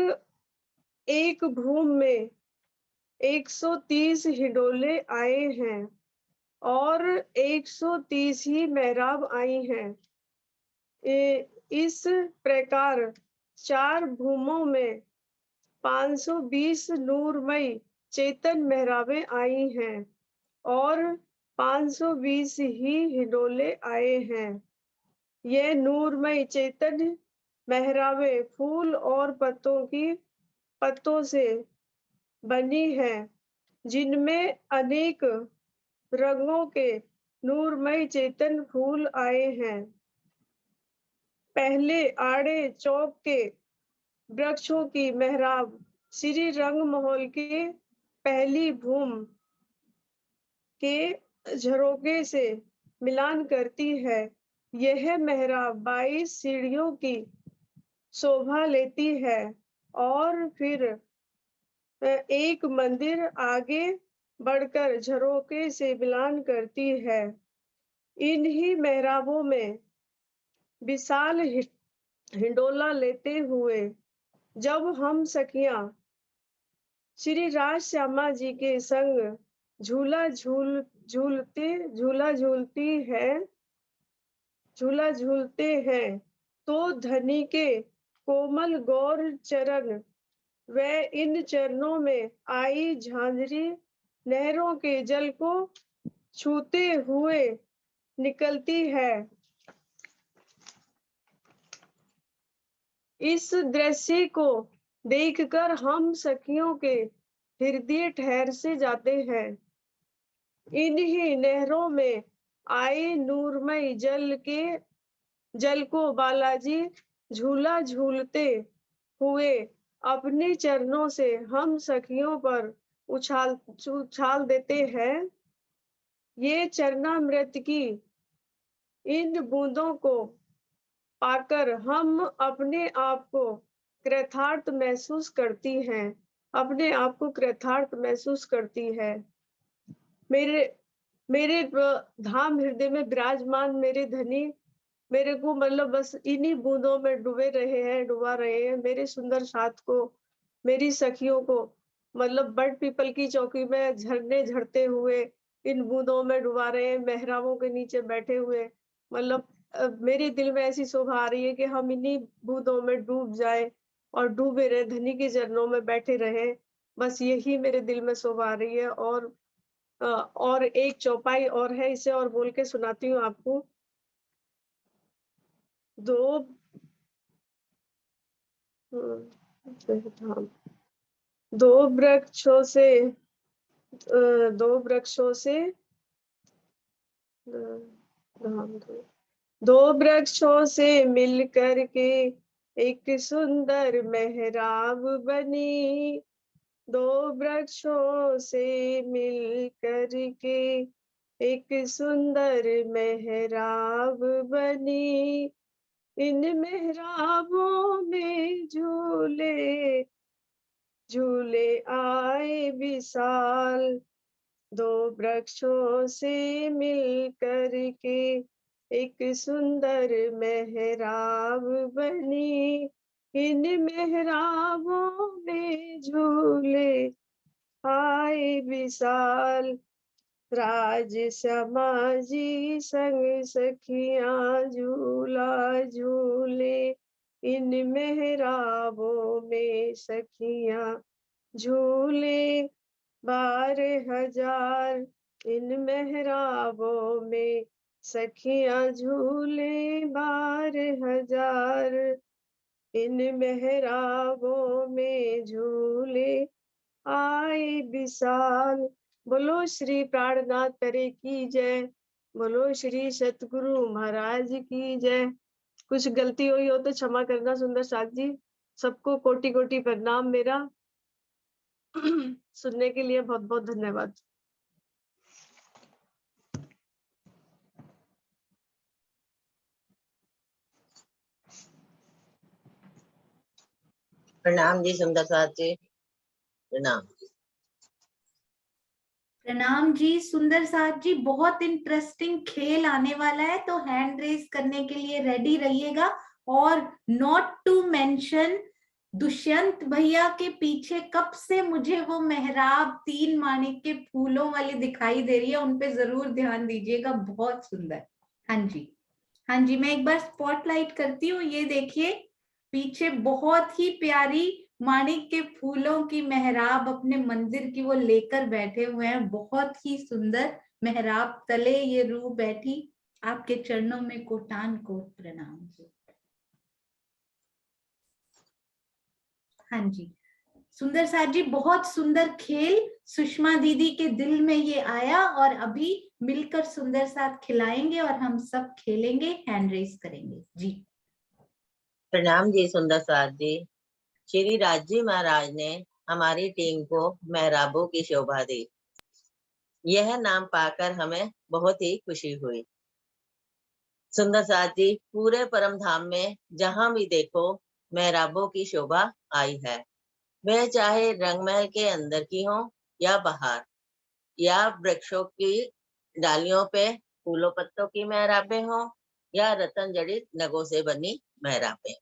एक भूम में 130 हिडोले आए हैं और 130 ही मेहराब आई हैं। इस प्रकार 4 भूमों में 520 नूरमयी चेतन मेहराबें आई हैं और 520 ही हिडोले आए हैं। ये नूरमयी चेतन मेहराबें फूल और पत्तों से बनी है, जिनमें अनेक रंगों के नूरमय चेतन फूल आए हैं। पहले आड़े चौक के वृक्षों की मेहराब श्री रंगमहल के पहली भूम के झरोके से मिलान करती है। यह मेहराब 22 सीढ़ियों की शोभा लेती है और फिर एक मंदिर आगे बढ़कर झरोके से मिलान करती है। इन्हीं मेहराबों में विशाल हिंडोला लेते हुए जब हम सखियां श्री राज श्यामा जी के संग झूला झूलते हैं तो धनी के कोमल गौर चरण व इन चरणों में आई झांझरी नहरों के जल को छूते हुए निकलती है। इस दृश्य को देखकर हम सखियों के हृदय ठहर से जाते हैं। इन्हीं नहरों में आए नूरमय जल को बालाजी झूला झूलते हुए अपने चरणों से हम सखियों पर उछाल देते हैं। ये चरणामृत की इन बूंदों को पाकर हम अपने आप को कृतार्थ महसूस करती हैं, अपने आप को कृतार्थ महसूस करती है। मेरे धाम हृदय में विराजमान मेरे धनी मेरे को मतलब बस इन्हीं बूंदों में डुबा रहे हैं। मेरे सुंदर साथ को, मेरी सखियों को मतलब बट पीपल की चौकी में झरने झड़ते हुए इन बूंदों में डुबा रहे हैं, मेहराबों के नीचे बैठे हुए। मतलब मेरे दिल में ऐसी शोभा आ रही है कि हम इन्हीं बूंदों में डूब जाए और डूबे रहे, धनी के चरणों में बैठे रहे। बस यही मेरे दिल में शोभा आ रही है। और एक चौपाई और है, इसे और बोल के सुनाती हूँ आपको। दो वृक्षों से मिल कर के एक सुंदर मेहराब बनी। 2 वृक्षों से मिल कर के एक सुंदर मेहराब बनी। इन मेहराबों में झूले आए विशाल। 2 वृक्षों से मिल कर के एक सुंदर मेहराब बनी। इन मेहराबों में झूले आए विशाल। राज श्यामा जी संग सखियां झूला झूले। इन मेहराबों में सखियां झूले 12,000। इन मेहराबों में सखियां झूले 12,000। इन मेहराबों में झूले आई विशाल। बोलो श्री प्राणनाथ करे की जय। बोलो श्री सतगुरु महाराज की जय। कुछ गलती हुई हो तो क्षमा करना सुंदर साथ जी। सबको कोटि कोटि प्रणाम मेरा। सुनने के लिए बहुत बहुत धन्यवाद। प्रणाम जी सुंदर साथ जी। प्रणाम। प्रणाम जी सुंदर साथ जी। बहुत इंटरेस्टिंग खेल आने वाला है, तो हैंड रेज करने के लिए रेडी रहिएगा। और नॉट टू मेंशन, दुष्यंत भैया के पीछे कब से मुझे वो मेहराब 3 माणिक के फूलों वाली दिखाई दे रही है, उन पे जरूर ध्यान दीजिएगा, बहुत सुंदर। हाँ जी, हाँ जी, मैं एक बार स्पॉटलाइट करती हूँ। ये देखिए पीछे बहुत ही प्यारी माणिक के फूलों की मेहराब अपने मंदिर की वो लेकर बैठे हुए हैं। बहुत ही सुंदर मेहराब तले ये रूह बैठी। आपके चरणों में कोटान कोट प्रणाम जी। हाँ जी सुंदर साथ जी, बहुत सुंदर खेल। सुषमा दीदी के दिल में ये आया और अभी मिलकर सुंदर साथ खिलाएंगे और हम सब खेलेंगे, हैंड रेस करेंगे जी। प्रणाम जी सुंदर साथ जी। श्री राजी महाराज ने हमारी टीम को मेहराबों की शोभा दी। यह नाम पाकर हमें बहुत ही खुशी हुई। सुंदर साथ जी, पूरे परम धाम में जहां भी देखो मेहराबों की शोभा आई है। वह चाहे रंगमहल के अंदर की हो या बाहर, या वृक्षों की डालियों पे फूलों पत्तों की मेहराबें हो या रतन जड़ित नगों से बनी मेहराबें।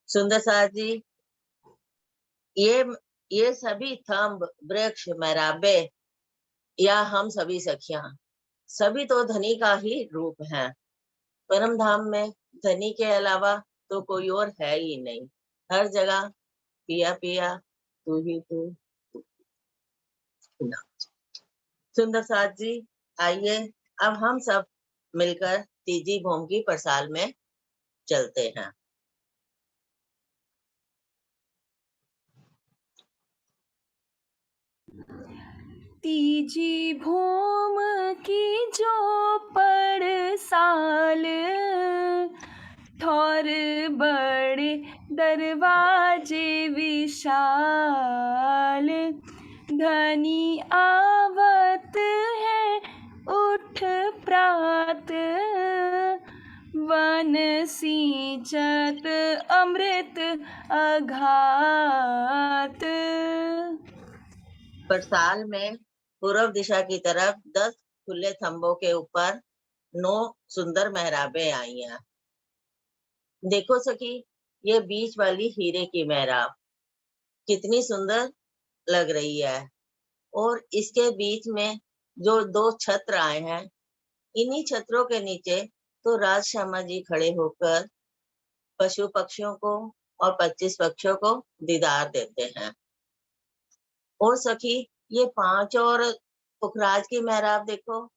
सुंदर साथ जी, ये सभी थंब, वृक्ष, मेहराबे या हम सभी सखियां, सभी तो धनी का ही रूप है। परम धाम में धनी के अलावा तो कोई और है ही नहीं। हर जगह पिया पिया तू ही तू। सुंदर साथ जी, आइए अब हम सब मिलकर तीजी भोम की परसाल में चलते हैं। तीजी भूम की जो परसाल, ठौर बड़े दरवाजे विशाल, धनी आवत है उठ प्रात, वन सींचत अमृत अघात। परसाल में पूर्व दिशा की तरफ 10 खुले थंबों के ऊपर 9 सुंदर मेहराबें आई हैं। देखो सखी, ये बीच वाली हीरे की मेहराब कितनी सुंदर लग रही है। और इसके बीच में जो 2 छत्र आए हैं, इन्हीं छत्रों के नीचे तो राज श्यामा जी खड़े होकर पशु पक्षियों को और 25 पक्षियों को दीदार देते हैं। और सखी, ये 5 और पुखराज की मेहराब देखो।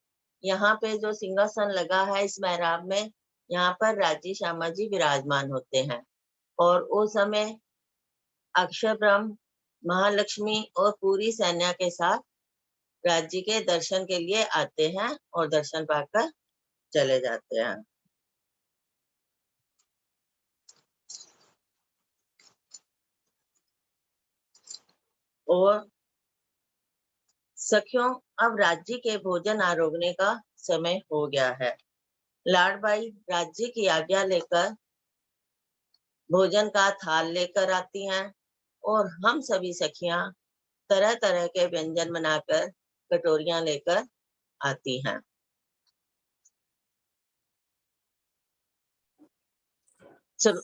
यहाँ पे जो सिंहासन लगा है इस मेहराब में, यहाँ पर राजी श्यामा जी विराजमान होते हैं। और उस समय अक्षय ब्रह्म, महालक्ष्मी और पूरी सेना के साथ राज्य के दर्शन के लिए आते हैं और दर्शन पाकर चले जाते हैं। और सखियों, अब राज्य के भोजन आरोगने का समय हो गया है। लाडबाई राज्य की आज्ञा लेकर भोजन का थाल लेकर आती हैं और हम सभी सखियां तरह तरह के व्यंजन बनाकर कटोरियां लेकर आती हैं। सब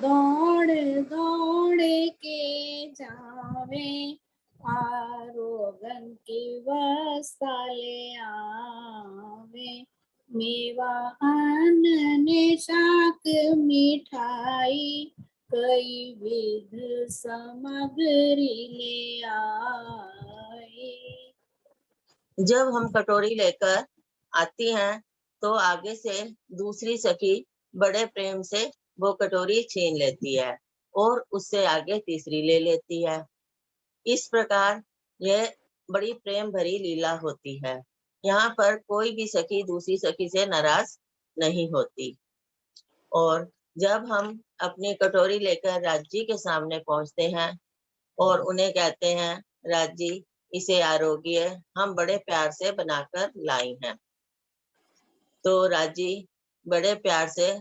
दौड़ दौड़ के जावे, आरोगन की वस्ता ले आवे, मेवा अन्न शाक मिठाई, कई विध सामग्री ले आए। जब हम कटोरी लेकर आती हैं तो आगे से दूसरी सखी बड़े प्रेम से वो कटोरी छीन लेती है और उससे आगे तीसरी ले लेती है। इस प्रकार यह बड़ी प्रेम भरी लीला होती है। यहाँ पर कोई भी सखी दूसरी सखी से नाराज नहीं होती। और जब हम अपनी कटोरी लेकर राज जी के सामने पहुंचते हैं और उन्हें कहते हैं, राज जी इसे आरोग्य हम बड़े प्यार से बनाकर लाई हैं, तो राज जी बड़े प्यार से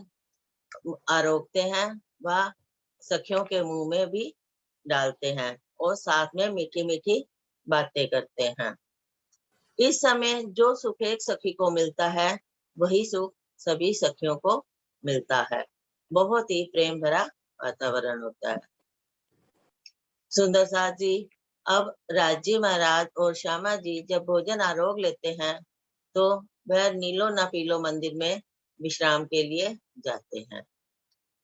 आरोगते हैं, वह सखियों के मुंह में भी डालते हैं और साथ में मीठी मीठी बातें करते हैं। इस समय जो सुख एक सखी को मिलता है वही सुख सभी सखियों को मिलता है। बहुत ही प्रेम भरा वातावरण होता है। सुंदर साथ जी, अब राजी महाराज और श्यामा जी जब भोजन आरोग लेते हैं तो वह नीलो ना पीलो मंदिर में विश्राम के लिए जाते हैं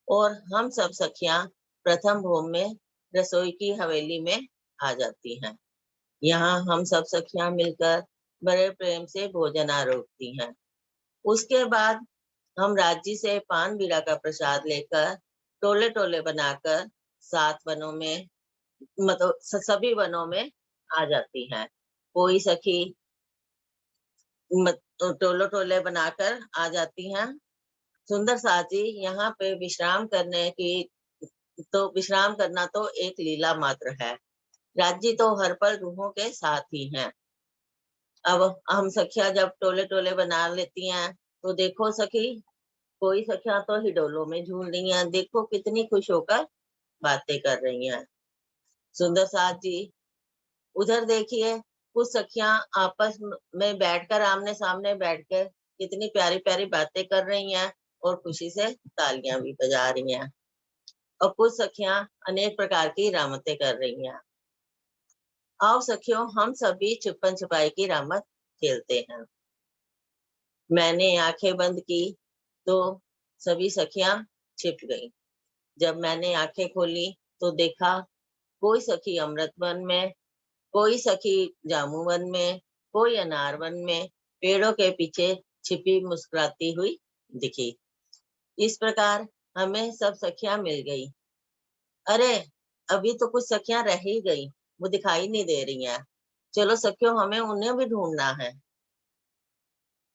और हम सब सखियां प्रथम भोग में रसोई की हवेली में आ जाती हैं। यहाँ हम सब सखियां मिलकर बड़े प्रेम से भोजन आरोगती हैं। उसके बाद हम राज्य से पान बीड़ा का प्रसाद लेकर टोले टोले बनाकर 7 वनों में, मतलब सभी वनों में आ जाती हैं। कोई सखी टोले टोले बनाकर आ जाती हैं। सुंदर साथी, यहाँ पे विश्राम करना तो एक लीला मात्र है। राज्य तो हर पल रूहों के साथ ही हैं। अब हम सखिया जब टोले टोले बना लेती हैं तो देखो सखी, कोई सखिया तो हिडोलों में झूल रही हैं, देखो कितनी खुश होकर बातें कर रही हैं। सुंदर साथ जी, उधर देखिए कुछ सखियां आपस में बैठकर आमने सामने बैठकर कितनी प्यारी प्यारी बातें कर रही हैं और खुशी से तालियां भी बजा रही हैं। और कुछ सखियां अनेक प्रकार की रामतें कर रही हैं। आओ सखियों, हम सभी छुपन छुपाई की रामत खेलते हैं। मैंने आंखें बंद की तो सभी सखियां छिप गईं। जब मैंने आंखें खोली तो देखा कोई सखी अमृत वन में, कोई सखी जामू वन में, कोई अनार वन में पेड़ों के पीछे छिपी मुस्कुराती हुई दिखी। इस प्रकार हमें सब सखियां मिल गई। अरे अभी तो कुछ सखियां रह ही गई, वो दिखाई नहीं दे रही हैं। चलो सखियों, हमें उन्हें भी ढूंढना है।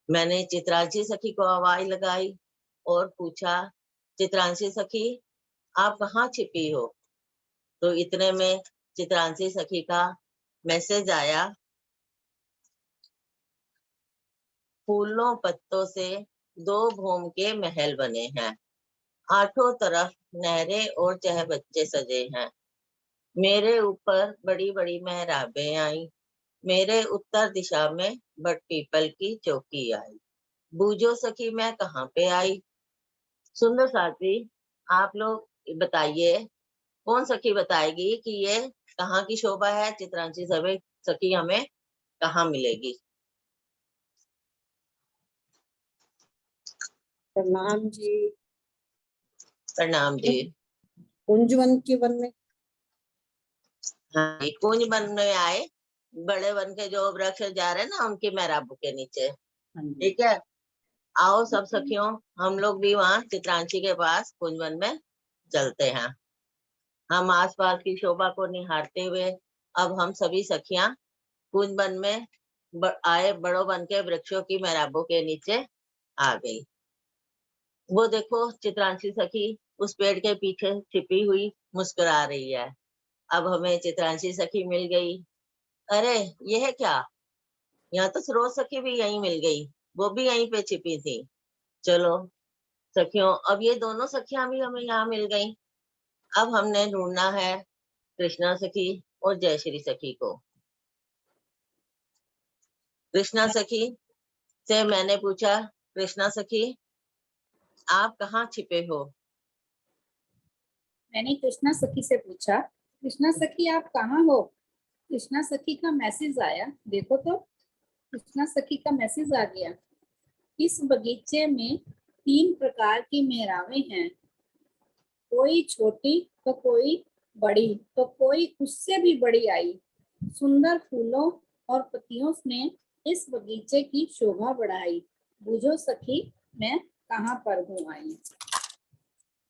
मैंने चित्रांशी सखी को आवाज लगाई और पूछा, चित्रांशी सखी आप कहाँ छिपी हो? तो इतने में चित्रांशी सखी का मैसेज आया, फूलों पत्तों से 2 भूम के महल बने हैं, 8 तरफ नहरें और चहबच्चे सजे हैं। मेरे ऊपर बड़ी बड़ी मेहराबें आई, मेरे उत्तर दिशा में बट पीपल की चौकी आई। बूझो सखी मैं कहाँ पे आई? सुंदर साथी, आप लोग बताइए, कौन सखी बताएगी कि ये कहाँ की शोभा है? चित्रांशी सखी हमें कहाँ मिलेगी? प्रणाम जी। प्रणाम जी। कुंजवन के वन में। हाँ, कुंज वन में आए, बड़े वन के जो वृक्ष जा रहे हैं ना, उनकी मेहराबों के नीचे। ठीक है, आओ सब सखियों, हम लोग भी वहाँ चित्रांशी के पास कुंज वन में चलते हैं। हम आसपास की शोभा को निहारते हुए अब हम सभी सखियां कुंज वन में आए, बड़ों वन के वृक्षों की मेहराबों के नीचे आ गई। वो देखो चित्रांशी सखी उस पेड़ के पीछे छिपी हुई मुस्कुरा रही है। अब हमें चित्रांशी सखी मिल गई। अरे ये है क्या? यहाँ तो सरोज सखी भी यहीं मिल गई, वो भी यहीं पे छिपी थी। चलो सखियों, अब ये दोनों सखियां भी हमें यहाँ मिल गई। अब हमने ढूंढना है कृष्णा सखी और जयश्री सखी को। कृष्णा सखी से मैंने पूछा, कृष्णा सखी आप कहाँ छिपे हो? मैंने कृष्णा सखी से पूछा, कृष्णा सखी आप कहाँ हो? कृष्णा सखी का मैसेज आया, देखो तो कृष्णा सखी का मैसेज आ गया। इस बगीचे में 3 प्रकार की मेहराबें हैं, कोई छोटी तो कोई बड़ी तो कोई उससे भी बड़ी आई। सुंदर फूलों और पत्तियों ने इस बगीचे की शोभा बढ़ाई। बूझो सखी मैं कहाँ पर हूँ आई।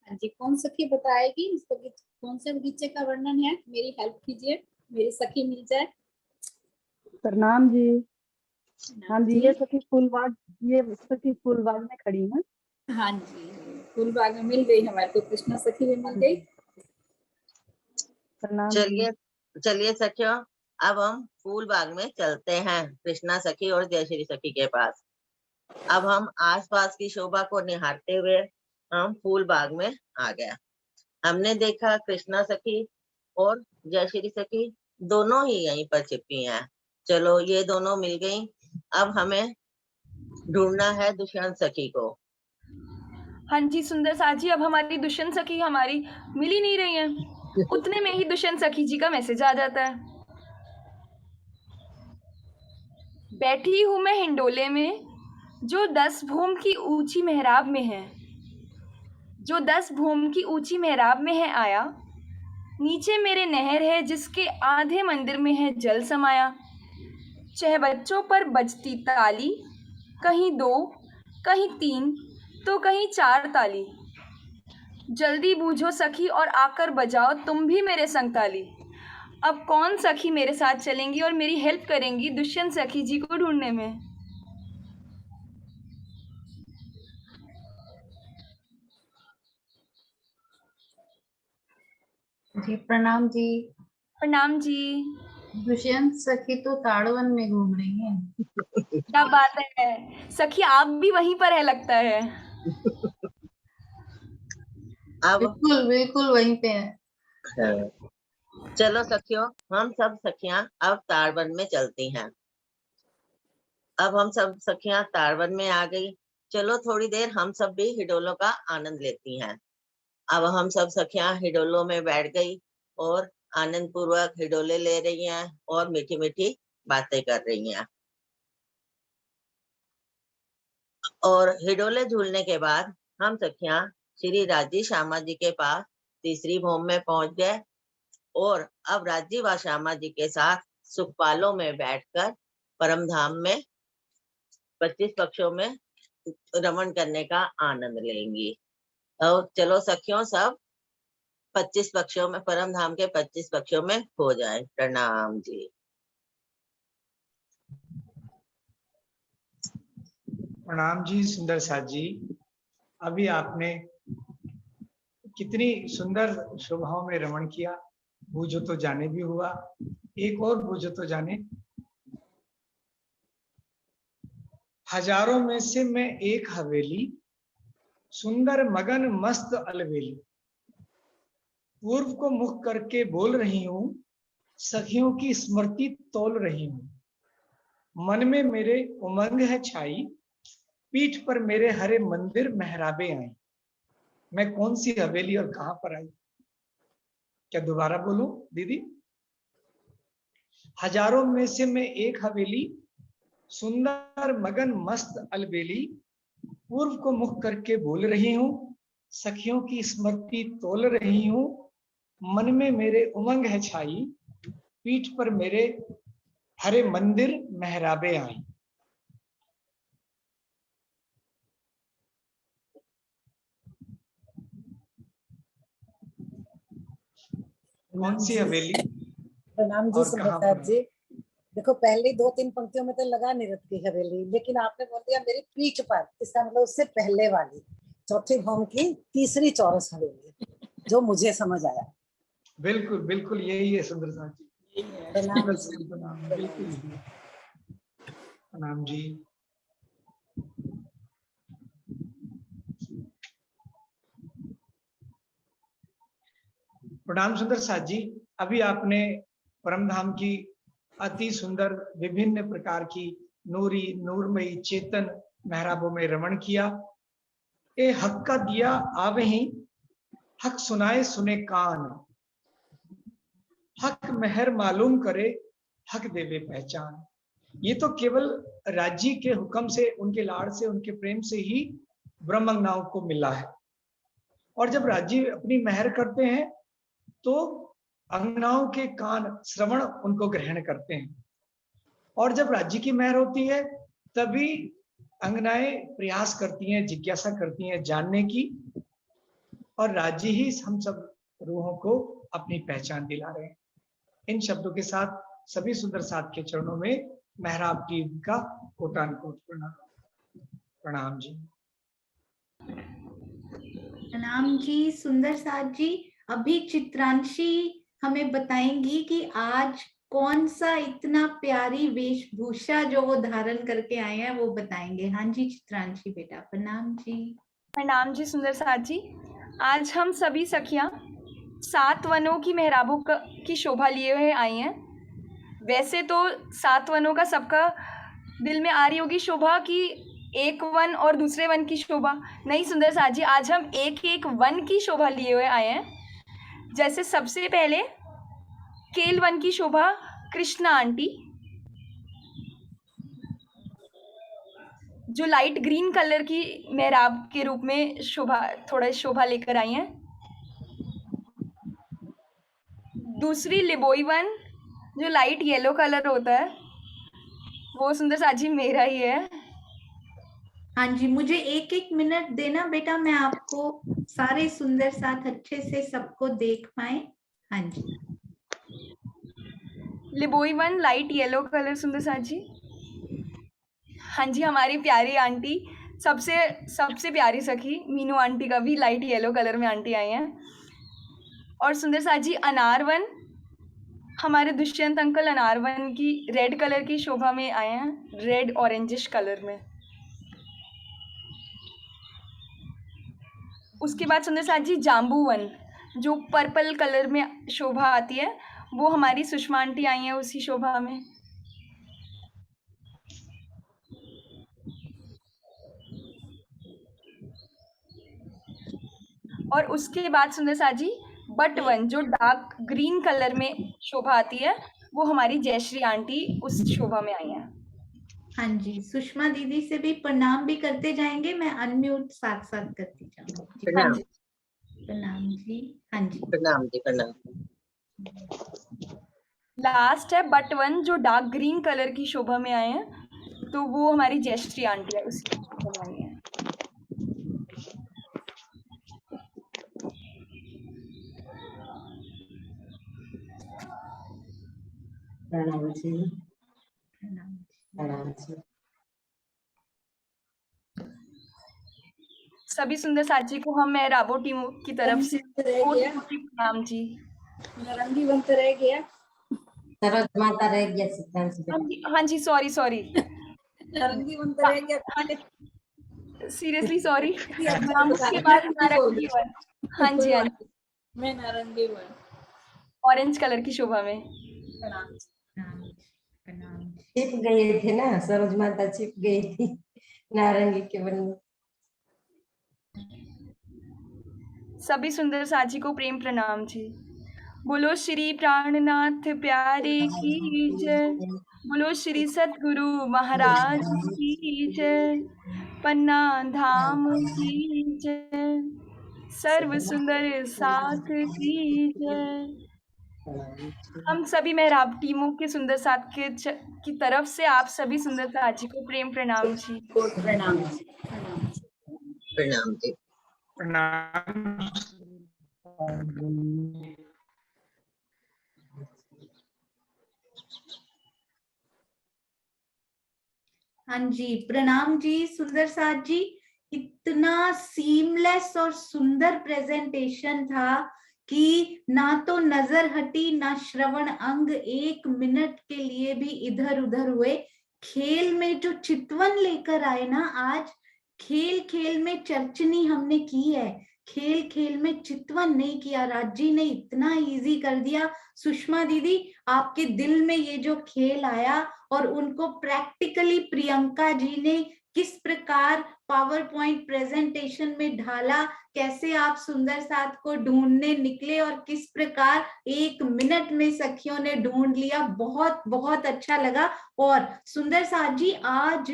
हाँ जी, कौन सखी बताएगी इस बगीचे, कौन से बगीचे का वर्णन है? मेरी हेल्प कीजिए। मेरी सखी मिल जाए। प्रणाम जी। हाँ जी, जी। ये सखी फूलबाग में खड़ी है। हाँ जी, फूलबाग में मिल गई हमारे को, कृष्णा सखी भी मिल गई। प्रणाम जी। चलिए चलिए सखियों, अब हम फूल बाग में चलते हैं कृष्णा सखी और जयश्री सखी के पास। अब हम आसपास की शोभा को निहारते हुए हम फूल बाग में आ गया। हमने देखा कृष्णा सखी और जयश्री सखी दोनों ही यहीं पर छिपी हैं। चलो ये दोनों मिल गई। अब हमें ढूंढना है दुष्यंत सखी को। हाँ जी सुंदर साथ जी, अब हमारी दुष्यंत सखी हमारी मिल ही नहीं रही है। उतने में ही दुष्यंत सखी जी का मैसेज आ जाता है। बैठी हूँ मैं हिंडोले में, जो 10 भूम की ऊंची मेहराब में है, जो 10 भूम की ऊंची मेहराब में है आया। नीचे मेरे नहर है, जिसके आधे मंदिर में है जल समाया। छह बच्चों पर बजती ताली, कहीं 2 कहीं 3 तो कहीं 4 ताली। जल्दी बूझो सखी और आकर बजाओ तुम भी मेरे संग ताली। अब कौन सखी मेरे साथ चलेंगी और मेरी हेल्प करेंगी दुष्यंत सखी जी को ढूंढने में। जी प्रणाम जी। प्रणाम जी। दुष्यंत सखी तो ताड़वन में घूम रही हैं। क्या बात है सखी, आप भी वहीं पर है लगता है। अब बिल्कुल बिल्कुल वहीं पे है। चलो सखियों, हम सब सखियां अब तारवन में चलती हैं। अब हम सब सखियां तारवन में आ गई। चलो थोड़ी देर हम सब भी हिडोलों का आनंद लेती हैं। अब हम सब सखियां हिडोलों में बैठ गई और आनंद पूर्वक हिडोले ले रही हैं और मीठी मीठी बातें कर रही हैं। और हिडोले झूलने के बाद हम सखियां श्री राजी श्यामा जी के पास तीसरी भूमि में पहुंच गए और अब राजी व श्यामा जी के साथ सुखपालों में बैठकर परम धाम में 25 पक्षों में रमण करने का आनंद लेंगी। और चलो सखियों, सब 25 पक्षों में, परम धाम के 25 पक्षों में हो जाए। प्रणाम जी। प्रणाम जी सुंदर साथ जी। अभी आपने कितनी सुंदर शोभाओं में रमण किया। बूझो तो जाने भी हुआ। एक और बूझो तो जाने। हजारों में से मैं एक हवेली, सुंदर मगन मस्त अलवेली। पूर्व को मुख करके बोल रही हूँ, सखियों की स्मृति तोल रही हूँ। मन में मेरे उमंग है छाई, पीठ पर मेरे हरे मंदिर मेहराबे आई। मैं कौन सी हवेली और कहां पर आई? क्या दोबारा बोलूं दीदी? हजारों में से मैं एक हवेली, सुंदर मगन मस्त अलबेली। पूर्व को मुख करके बोल रही हूँ, सखियों की स्मृति तोल रही हूँ। मन में मेरे उमंग है छाई, पीठ पर मेरे हरे मंदिर मेहराबे आई। कौन सी हवेली प्रणाम जी और सुंदर कहां साथ पर? जी। देखो पहली 2-3 पंक्तियों में तो लगा निरत की हवेली, लेकिन आपने बोल दिया मेरी पीठ पर, इसका मतलब उससे पहले वाली चौथी भौम की तीसरी चौरस हवेली, जो मुझे समझ आया। बिल्कुल बिल्कुल यही है सुंदर साथ जी। प्रणाम बिल्कुल जी। सही प्रणाम, बिल्कुल यही है। प्रणाम जी। प्रणाम सुंदर साथ जी। अभी आपने परमधाम की अति सुंदर विभिन्न प्रकार की नूरी नूरमयी चेतन मेहराबों में रमण किया। ए हक का दिया आवे ही, हक सुनाए सुने कान। हक मेहर मालूम करे, हक देवे पहचान। ये तो केवल राज्य के हुक्म से, उनके लाड़ से, उनके प्रेम से ही ब्रह्मंगनाओं को मिला है। और जब राज्य अपनी मेहर करते हैं तो अंगनाओं के कान श्रवण उनको ग्रहण करते हैं। और जब राज्य की मेहर होती है तभी अंगनाएं प्रयास करती हैं, जिज्ञासा करती हैं जानने की। और राज्य ही हम सब रूहों को अपनी पहचान दिला रहे हैं। इन शब्दों के साथ सभी सुंदर साथ के चरणों में मेहराब टीम का कोटान कोट प्रणाम। प्रणाम जी। प्रणाम जी सुंदर साथ जी। अभी चित्रांशी हमें बताएंगी कि आज कौन सा इतना प्यारी वेशभूषा जो वो धारण करके आए हैं वो बताएंगे। हाँ जी चित्रांशी बेटा प्रणाम जी। प्रणाम जी सुंदर साथ जी। आज हम सभी सखियां 7 वनों की मेहराबों की शोभा लिए हुए आई हैं। वैसे तो 7 वनों का सबका दिल में आ रही होगी शोभा कि एक वन और दूसरे वन की शोभा। नहीं सुंदर साथ जी, आज हम एक एक वन की शोभा लिए हुए आए हैं। जैसे सबसे पहले केल वन की शोभा कृष्णा आंटी, जो लाइट ग्रीन कलर की मेहराब के रूप में थोड़ा शोभा लेकर आई हैं। दूसरी लिबोई वन, जो लाइट येलो कलर होता है, वो सुंदर साथ जी मेरा ही है। हाँ जी, मुझे एक एक मिनट देना बेटा, मैं आपको सारे सुंदर साथ अच्छे से सबको देख पाए। हाँ जी। लिबोई वन लाइट येलो कलर सुंदर साथ जी। हाँ जी, हमारी प्यारी आंटी, सबसे प्यारी सखी मीनू आंटी का भी लाइट येलो कलर में आंटी आई हैं। और सुंदर साथ जी अनार वन, हमारे दुष्यंत अंकल अनार वन की रेड कलर की शोभा में आए हैं, रेड ऑरेंजिश कलर में। उसके बाद सुंदर साथ जी जाम्बू वन, जो पर्पल कलर में शोभा आती है, वो हमारी सुषमा आंटी आई हैं उसी शोभा में। और उसके बाद सुंदर साथ जी बट वन, जो डार्क ग्रीन कलर में शोभा आती है, वो हमारी जयश्री आंटी उस शोभा में आई हैं। हाँ जी, सुषमा दीदी से भी प्रणाम भी करते जाएंगे, मैं अनम्यूट साथ साथ करती जाऊंगी। प्रणाम प्रणाम जी। हाँ जी प्रणाम जी प्रणाम। लास्ट है बट वन, जो डार्क ग्रीन कलर की शोभा में आए हैं, तो वो हमारी जयश्री आंटी है, उसी शोभा में आई है। प्रणाम जी। प्रणाम जी। सभी सुंदर साथी को हम मेहराबो टीम की तरफ से प्रणाम जी। नारंगी वन तो रह गया, सरोज माता रह गया सिद्धांत। हाँ जी सॉरी नारंगी वन तो रह गया, सीरियसली सॉरी। उसके बाद नारंगी वन। हाँ जी मैं नारंगी वन ऑरेंज कलर की शोभा में। छिप गए थे ना, सरोज माता छिप गई थी नारंगी के वन में। सभी सुंदर साथी को प्रेम प्रणाम जी। बोलो श्री प्राणनाथ प्यारे की जय, बोलो श्री सतगुरु महाराज की जय, पन्ना धाम की जय, सर्व सुंदर साथ की जय। हम सभी मेहराब टीमों के सुंदर साथ की तरफ से आप सभी सुंदर साथी को प्रेम प्रणाम जी। प्रणाम प्रणाम जी। हाँ जी प्रणाम जी सुंदर साथ जी। इतना सीमलेस और सुंदर प्रेजेंटेशन था कि ना तो नजर हटी ना श्रवण अंग एक मिनट के लिए भी इधर उधर हुए। खेल में जो चितवन लेकर आए ना आज, खेल खेल में चर्चनी हमने की है, खेल खेल में चितवन नहीं किया। राजी ने इतना इजी कर दिया। सुषमा दीदी आपके दिल में ये जो खेल आया और उनको प्रैक्टिकली प्रियंका जी ने किस प्रकार पावर पॉइंट प्रेजेंटेशन में ढाला, कैसे आप सुंदर साथ को ढूंढने निकले और किस प्रकार 1 मिनट में सखियों ने ढूंढ लिया, बहुत बहुत अच्छा लगा। और सुंदर साथ जी आज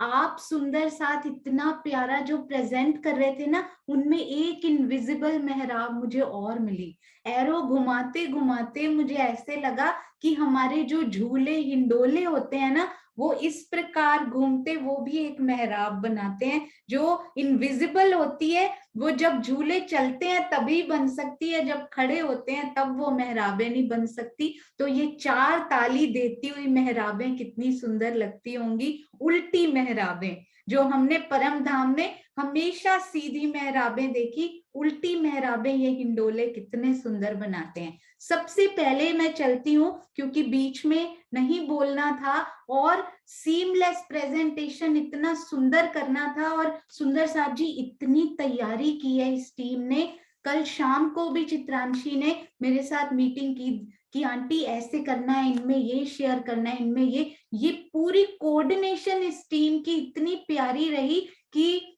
आप सुंदर साथ इतना प्यारा जो प्रेजेंट कर रहे थे ना, उनमें एक इनविजिबल मेहराब मुझे और मिली। एरो घुमाते घुमाते मुझे ऐसे लगा कि हमारे जो झूले हिंडोले होते हैं ना, वो इस प्रकार घूमते वो भी एक मेहराब बनाते हैं जो इनविजिबल होती है, वो जब झूले चलते हैं तभी बन सकती है, जब खड़े होते हैं तब वो मेहराबें नहीं बन सकती। तो ये 4 ताली देती हुई मेहराबें कितनी सुंदर लगती होंगी। उल्टी मेहराबें, जो हमने परम धाम में हमेशा सीधी मेहराबें देखी, उल्टी मेहराबें ये हिंडोले कितने सुंदर बनाते हैं। सबसे पहले मैं चलती हूँ क्योंकि बीच में नहीं बोलना था और सीमलेस प्रेजेंटेशन इतना सुंदर करना था, और सुंदर साहब जी इतनी तैयारी की है इस टीम ने। कल शाम को भी चित्रांशी ने मेरे साथ मीटिंग की कि आंटी ऐसे करना है, इनमें ये शेयर करना है, इनमें ये पूरी कोऑर्डिनेशन इस टीम की इतनी प्यारी रही कि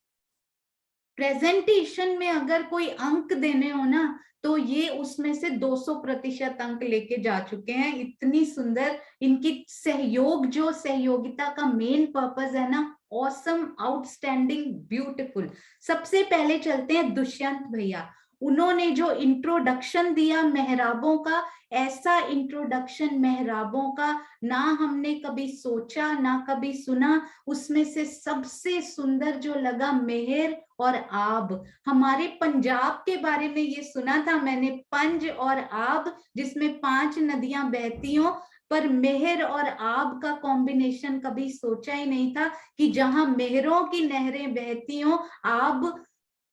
प्रेजेंटेशन में अगर कोई अंक देने हो ना तो ये उसमें से 200% अंक लेके जा चुके हैं। इतनी सुंदर इनकी सहयोग, जो सहयोगिता का मेन पर्पस है ना, ऑसम, आउटस्टैंडिंग, ब्यूटीफुल। सबसे पहले चलते हैं दुष्यंत भैया। उन्होंने जो इंट्रोडक्शन दिया मेहराबों का, ऐसा इंट्रोडक्शन मेहराबों का ना हमने कभी सोचा ना कभी सुना। उसमें से सबसे सुंदर जो लगा मेहर और आब। हमारे पंजाब के बारे में ये सुना था मैंने, पंज और आब, जिसमें 5 नदियां बहती हों, पर मेहर और आब का कॉम्बिनेशन कभी सोचा ही नहीं था कि जहां मेहरों की नहरें बहती हों, आब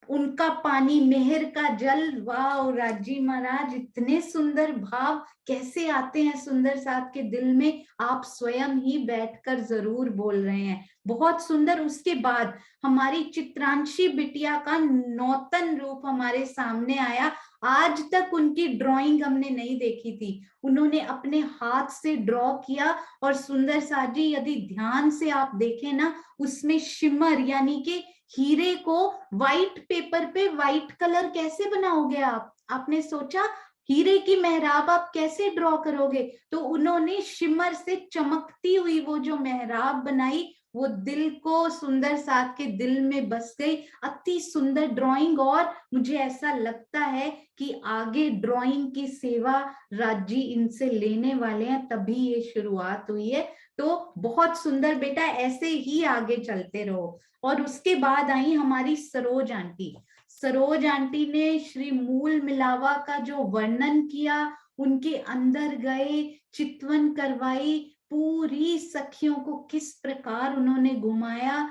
उनका पानी, मेहर का जल। वाह राजी महाराज, इतने सुंदर भाव कैसे आते हैं सुंदर साहब के दिल में, आप स्वयं ही बैठकर जरूर बोल रहे हैं, बहुत सुंदर। उसके बाद हमारी चित्रांशी बिटिया का नौतन रूप हमारे सामने आया। आज तक उनकी ड्राइंग हमने नहीं देखी थी, उन्होंने अपने हाथ से ड्रॉ किया। और सुंदर साहब जी यदि ध्यान से आप देखें ना, उसमें शिमर यानी कि हीरे को व्हाइट पेपर पे व्हाइट कलर कैसे बनाओगे आप? आपने सोचा हीरे की मेहराब आप कैसे ड्रॉ करोगे? तो उन्होंने शिमर से चमकती हुई वो जो मेहराब बनाई, वो दिल को, सुंदर साथ के दिल में बस गई। अति सुंदर ड्राइंग। और मुझे ऐसा लगता है कि आगे ड्राइंग की सेवा राजी इनसे लेने वाले हैं, तभी ये शुरुआत हुई है। तो बहुत सुंदर बेटा, ऐसे ही आगे चलते रहो। और उसके बाद आई हमारी सरोज आंटी। सरोज आंटी ने श्री मूल मिलावा का जो वर्णन किया, उनके अंदर गए, चितवन करवाई, पूरी सखियों को किस प्रकार उन्होंने घुमाया,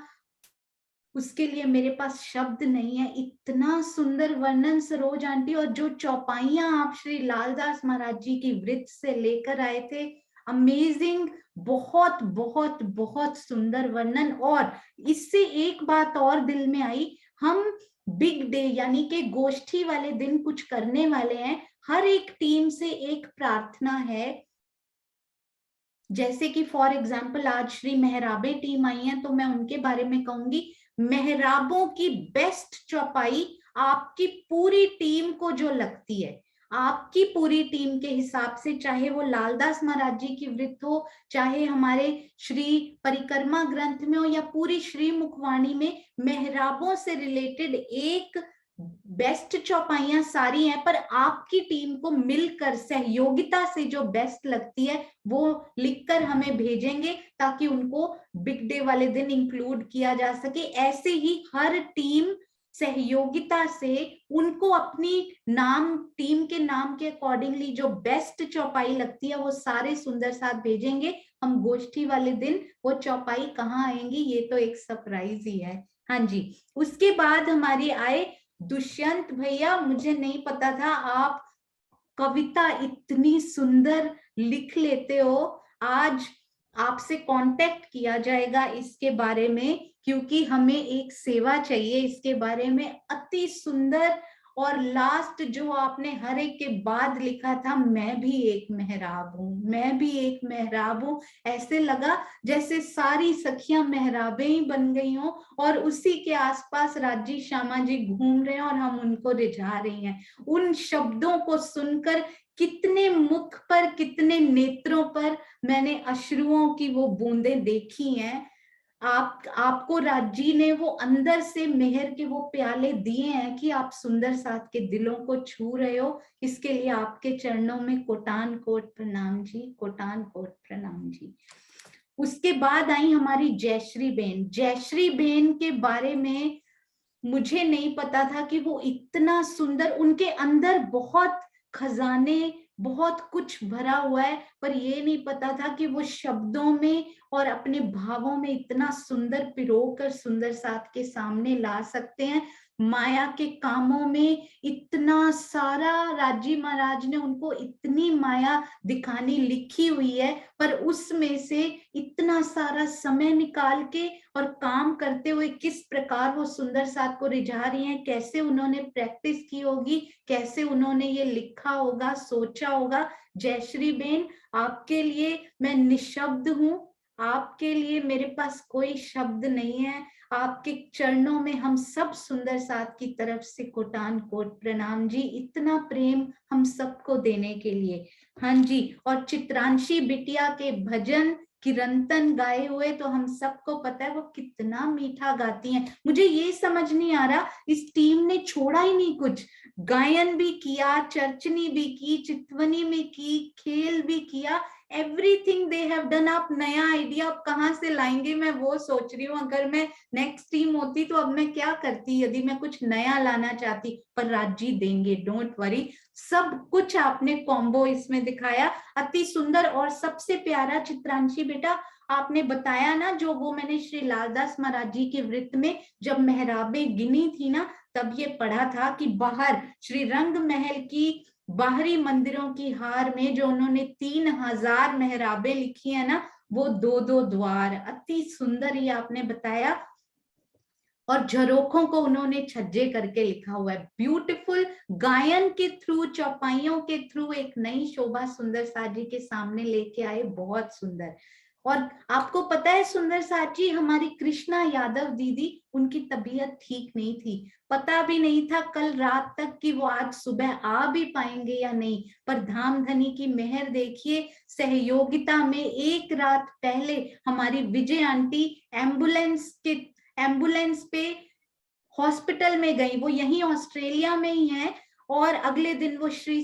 उसके लिए मेरे पास शब्द नहीं है। इतना सुंदर वर्णन सरोज आंटी। और जो चौपाइयां आप श्री लालदास महाराज जी की वृत्त से लेकर आए थे, अमेजिंग, बहुत बहुत बहुत सुंदर वर्णन। और इससे एक बात और दिल में आई, हम बिग डे यानी कि गोष्ठी वाले दिन कुछ करने वाले हैं। हर एक टीम से एक प्रार्थना है, जैसे कि फॉर एग्जाम्पल आज श्री मेहराबे टीम आई है, तो मैं उनके बारे में कहूंगी, मेहराबों की बेस्ट चौपाई आपकी पूरी टीम को जो लगती है, आपकी पूरी टीम के हिसाब से, चाहे वो लालदास महाराज जी की वृत्त हो, चाहे हमारे श्री परिक्रमा ग्रंथ में हो, या पूरी श्री मुखवाणी में, मेहराबों से रिलेटेड एक बेस्ट चौपाइयां सारी हैं, पर आपकी टीम को मिलकर सहयोगिता से जो बेस्ट लगती है वो लिखकर हमें भेजेंगे, ताकि उनको बिग डे वाले दिन इंक्लूड किया जा सके। ऐसे ही हर टीम सहयोगिता से उनको अपनी नाम, टीम के नाम के अकॉर्डिंगली जो बेस्ट चौपाई लगती है वो सारे सुंदर साथ भेजेंगे। हम गोष्ठी वाले दिन वो चौपाई कहाँ आएंगी ये तो एक सरप्राइज ही है। हाँ जी। उसके बाद हमारी आए दुष्यंत भैया। मुझे नहीं पता था आप कविता इतनी सुंदर लिख लेते हो। आज आपसे कांटेक्ट किया जाएगा इसके बारे में, क्योंकि हमें एक सेवा चाहिए इसके बारे में। अति सुंदर। और लास्ट जो आपने हर एक के बाद लिखा था, मैं भी एक मेहराब हूँ, मैं भी एक मेहराब हूँ। ऐसे लगा जैसे सारी सखियां मेहराबें ही बन गई हों और उसी के आसपास राजी श्यामा जी घूम रहे हैं और हम उनको रिझा रही हैं। उन शब्दों को सुनकर कितने मुख पर, कितने नेत्रों पर मैंने अश्रुओं की वो बूंदें देखी हैं। आपको राजी ने वो अंदर से मेहर के वो प्याले दिए हैं कि आप सुंदर साथ के दिलों को छू रहे हो। इसके लिए आपके चरणों में कोटान कोट प्रणाम जी, कोटान कोट प्रणाम जी। उसके बाद आई हमारी जयश्री बेन। जयश्री बेन के बारे में मुझे नहीं पता था कि वो इतना सुंदर, उनके अंदर बहुत खजाने, बहुत कुछ भरा हुआ है, पर ये नहीं पता था कि वो शब्दों में और अपने भावों में इतना सुंदर पिरोकर सुंदर साथ के सामने ला सकते हैं। माया के कामों में इतना सारा, राजी महाराज ने उनको इतनी माया दिखानी लिखी हुई है, पर उसमें से इतना सारा समय निकाल के और काम करते हुए किस प्रकार वो सुंदर साथ को रिझा रही हैं, कैसे उन्होंने प्रैक्टिस की होगी, कैसे उन्होंने ये लिखा होगा, सोचा होगा। जयश्री बेन, आपके लिए मैं निशब्द हूँ, आपके लिए मेरे पास कोई शब्द नहीं है। आपके चरणों में हम सब सुंदर साथ की तरफ से कोटान कोट प्रणाम जी, इतना प्रेम हम सबको देने के लिए। हाँ जी, और चित्रांशी बिटिया के भजन किरंतन गाए हुए तो हम सबको पता है वो कितना मीठा गाती हैं। मुझे ये समझ नहीं आ रहा, इस टीम ने छोड़ा ही नहीं कुछ, गायन भी किया, चर्चनी भी की, चितवनी में की, खेल भी किया, एवरीथिंग दे हैव डन। आप नया आइडिया आप कहाँ से लाएंगे, मैं वो सोच रही हूँ। अगर मैं नेक्स्ट टीम होती तो अब मैं क्या करती यदि मैं कुछ नया लाना चाहती, पर राजी देंगे, डोंट वरी। सब कुछ आपने कॉम्बो इसमें दिखाया, अति सुंदर। और सबसे प्यारा चित्रांशी बेटा, आपने बताया ना, जो वो मैंने श्री लालदास महाराज जी के वृत्त में जब मेहराबे गिनी थी ना, तब ये पढ़ा था कि बाहर श्री रंग महल की बाहरी मंदिरों की हार में जो उन्होंने 3000 मेहराबे लिखी है ना, वो 2-2 द्वार, अति सुंदर ही आपने बताया। और झरोखों को उन्होंने छज्जे करके लिखा हुआ है, ब्यूटीफुल। गायन के थ्रू, चौपाइयों के थ्रू एक नई शोभा सुंदर साथ जी के सामने लेके आए, बहुत सुंदर। और आपको पता है सुंदर साथ जी, हमारी कृष्णा यादव दीदी, उनकी तबीयत ठीक नहीं थी, पता भी नहीं था कल रात तक कि वो आज सुबह आ भी पाएंगे या नहीं, पर धाम धनी की मेहर देखिए, सहयोगिता में एक रात पहले हमारी विजय आंटी एम्बुलेंस पे हॉस्पिटल में गई, वो यहीं ऑस्ट्रेलिया में ही है, और अगले दिन वो श्री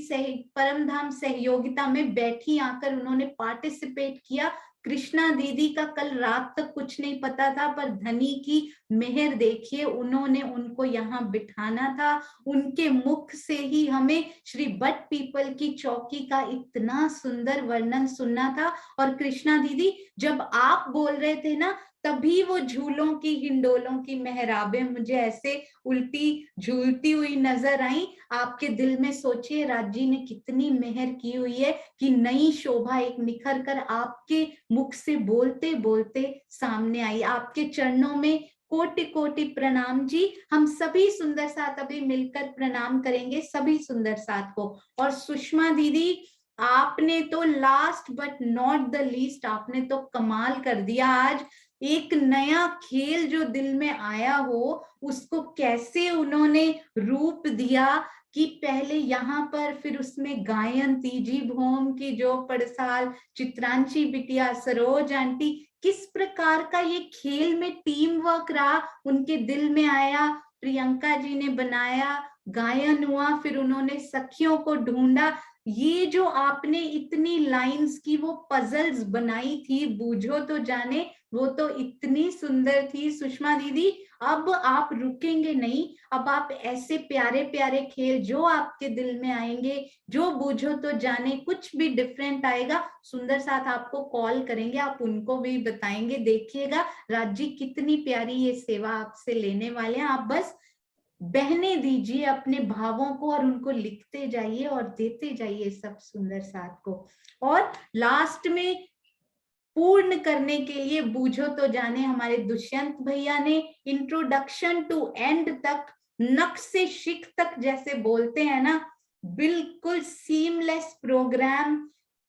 परमधाम सहयोगिता में बैठी आकर उन्होंने पार्टिसिपेट किया। कृष्णा दीदी का कल रात तक कुछ नहीं पता था, पर धनी की मेहर देखिए, उन्होंने उनको यहाँ बिठाना था, उनके मुख से ही हमें श्री बट पीपल की चौकी का इतना सुंदर वर्णन सुनना था। और कृष्णा दीदी, जब आप बोल रहे थे ना, तभी वो झूलों की, हिंडोलों की मेहराबें मुझे ऐसे उल्टी झूलती हुई नजर आई। आपके दिल में सोचिए, राजी ने कितनी मेहर की हुई है कि नई शोभा एक निखर कर आपके मुख से बोलते बोलते सामने आई। आपके चरणों में कोटि कोटि प्रणाम जी। हम सभी सुंदर साथ अभी मिलकर प्रणाम करेंगे सभी सुंदर साथ को। और सुषमा दीदी, आपने तो last but not the least, आपने तो कमाल कर दिया आज। एक नया खेल जो दिल में आया हो, उसको कैसे उन्होंने रूप दिया कि पहले यहाँ पर, फिर उसमें गायन, तीजी भोम की जो पड़साल, चित्रांशी बिटिया, सरोज आंटी, किस प्रकार का ये खेल में टीम वर्क रहा, उनके दिल में आया, प्रियंका जी ने बनाया, गायन हुआ, फिर उन्होंने सखियों को ढूंढा। ये जो आपने इतनी लाइंस की वो पजल्स बनाई थी, बूझो तो जाने, वो तो इतनी सुंदर थी सुषमा दीदी। अब आप रुकेंगे नहीं, अब आप ऐसे प्यारे प्यारे खेल जो आपके दिल में आएंगे, जो बूझो तो जाने, कुछ भी डिफरेंट आएगा, सुंदर साथ आपको कॉल करेंगे, आप उनको भी बताएंगे। देखिएगा राजी कितनी प्यारी ये सेवा आपसे लेने वाले हैं। आप बस बहने दीजिए अपने भावों को और उनको लिखते जाइए और देते जाइए सब सुंदर साथ को। और लास्ट में पूर्ण करने के लिए बूझो तो जाने, हमारे दुष्यंत भैया ने इंट्रोडक्शन टू एंड तक, नख से शिख तक जैसे बोलते हैं ना, बिल्कुल सीमलेस प्रोग्राम।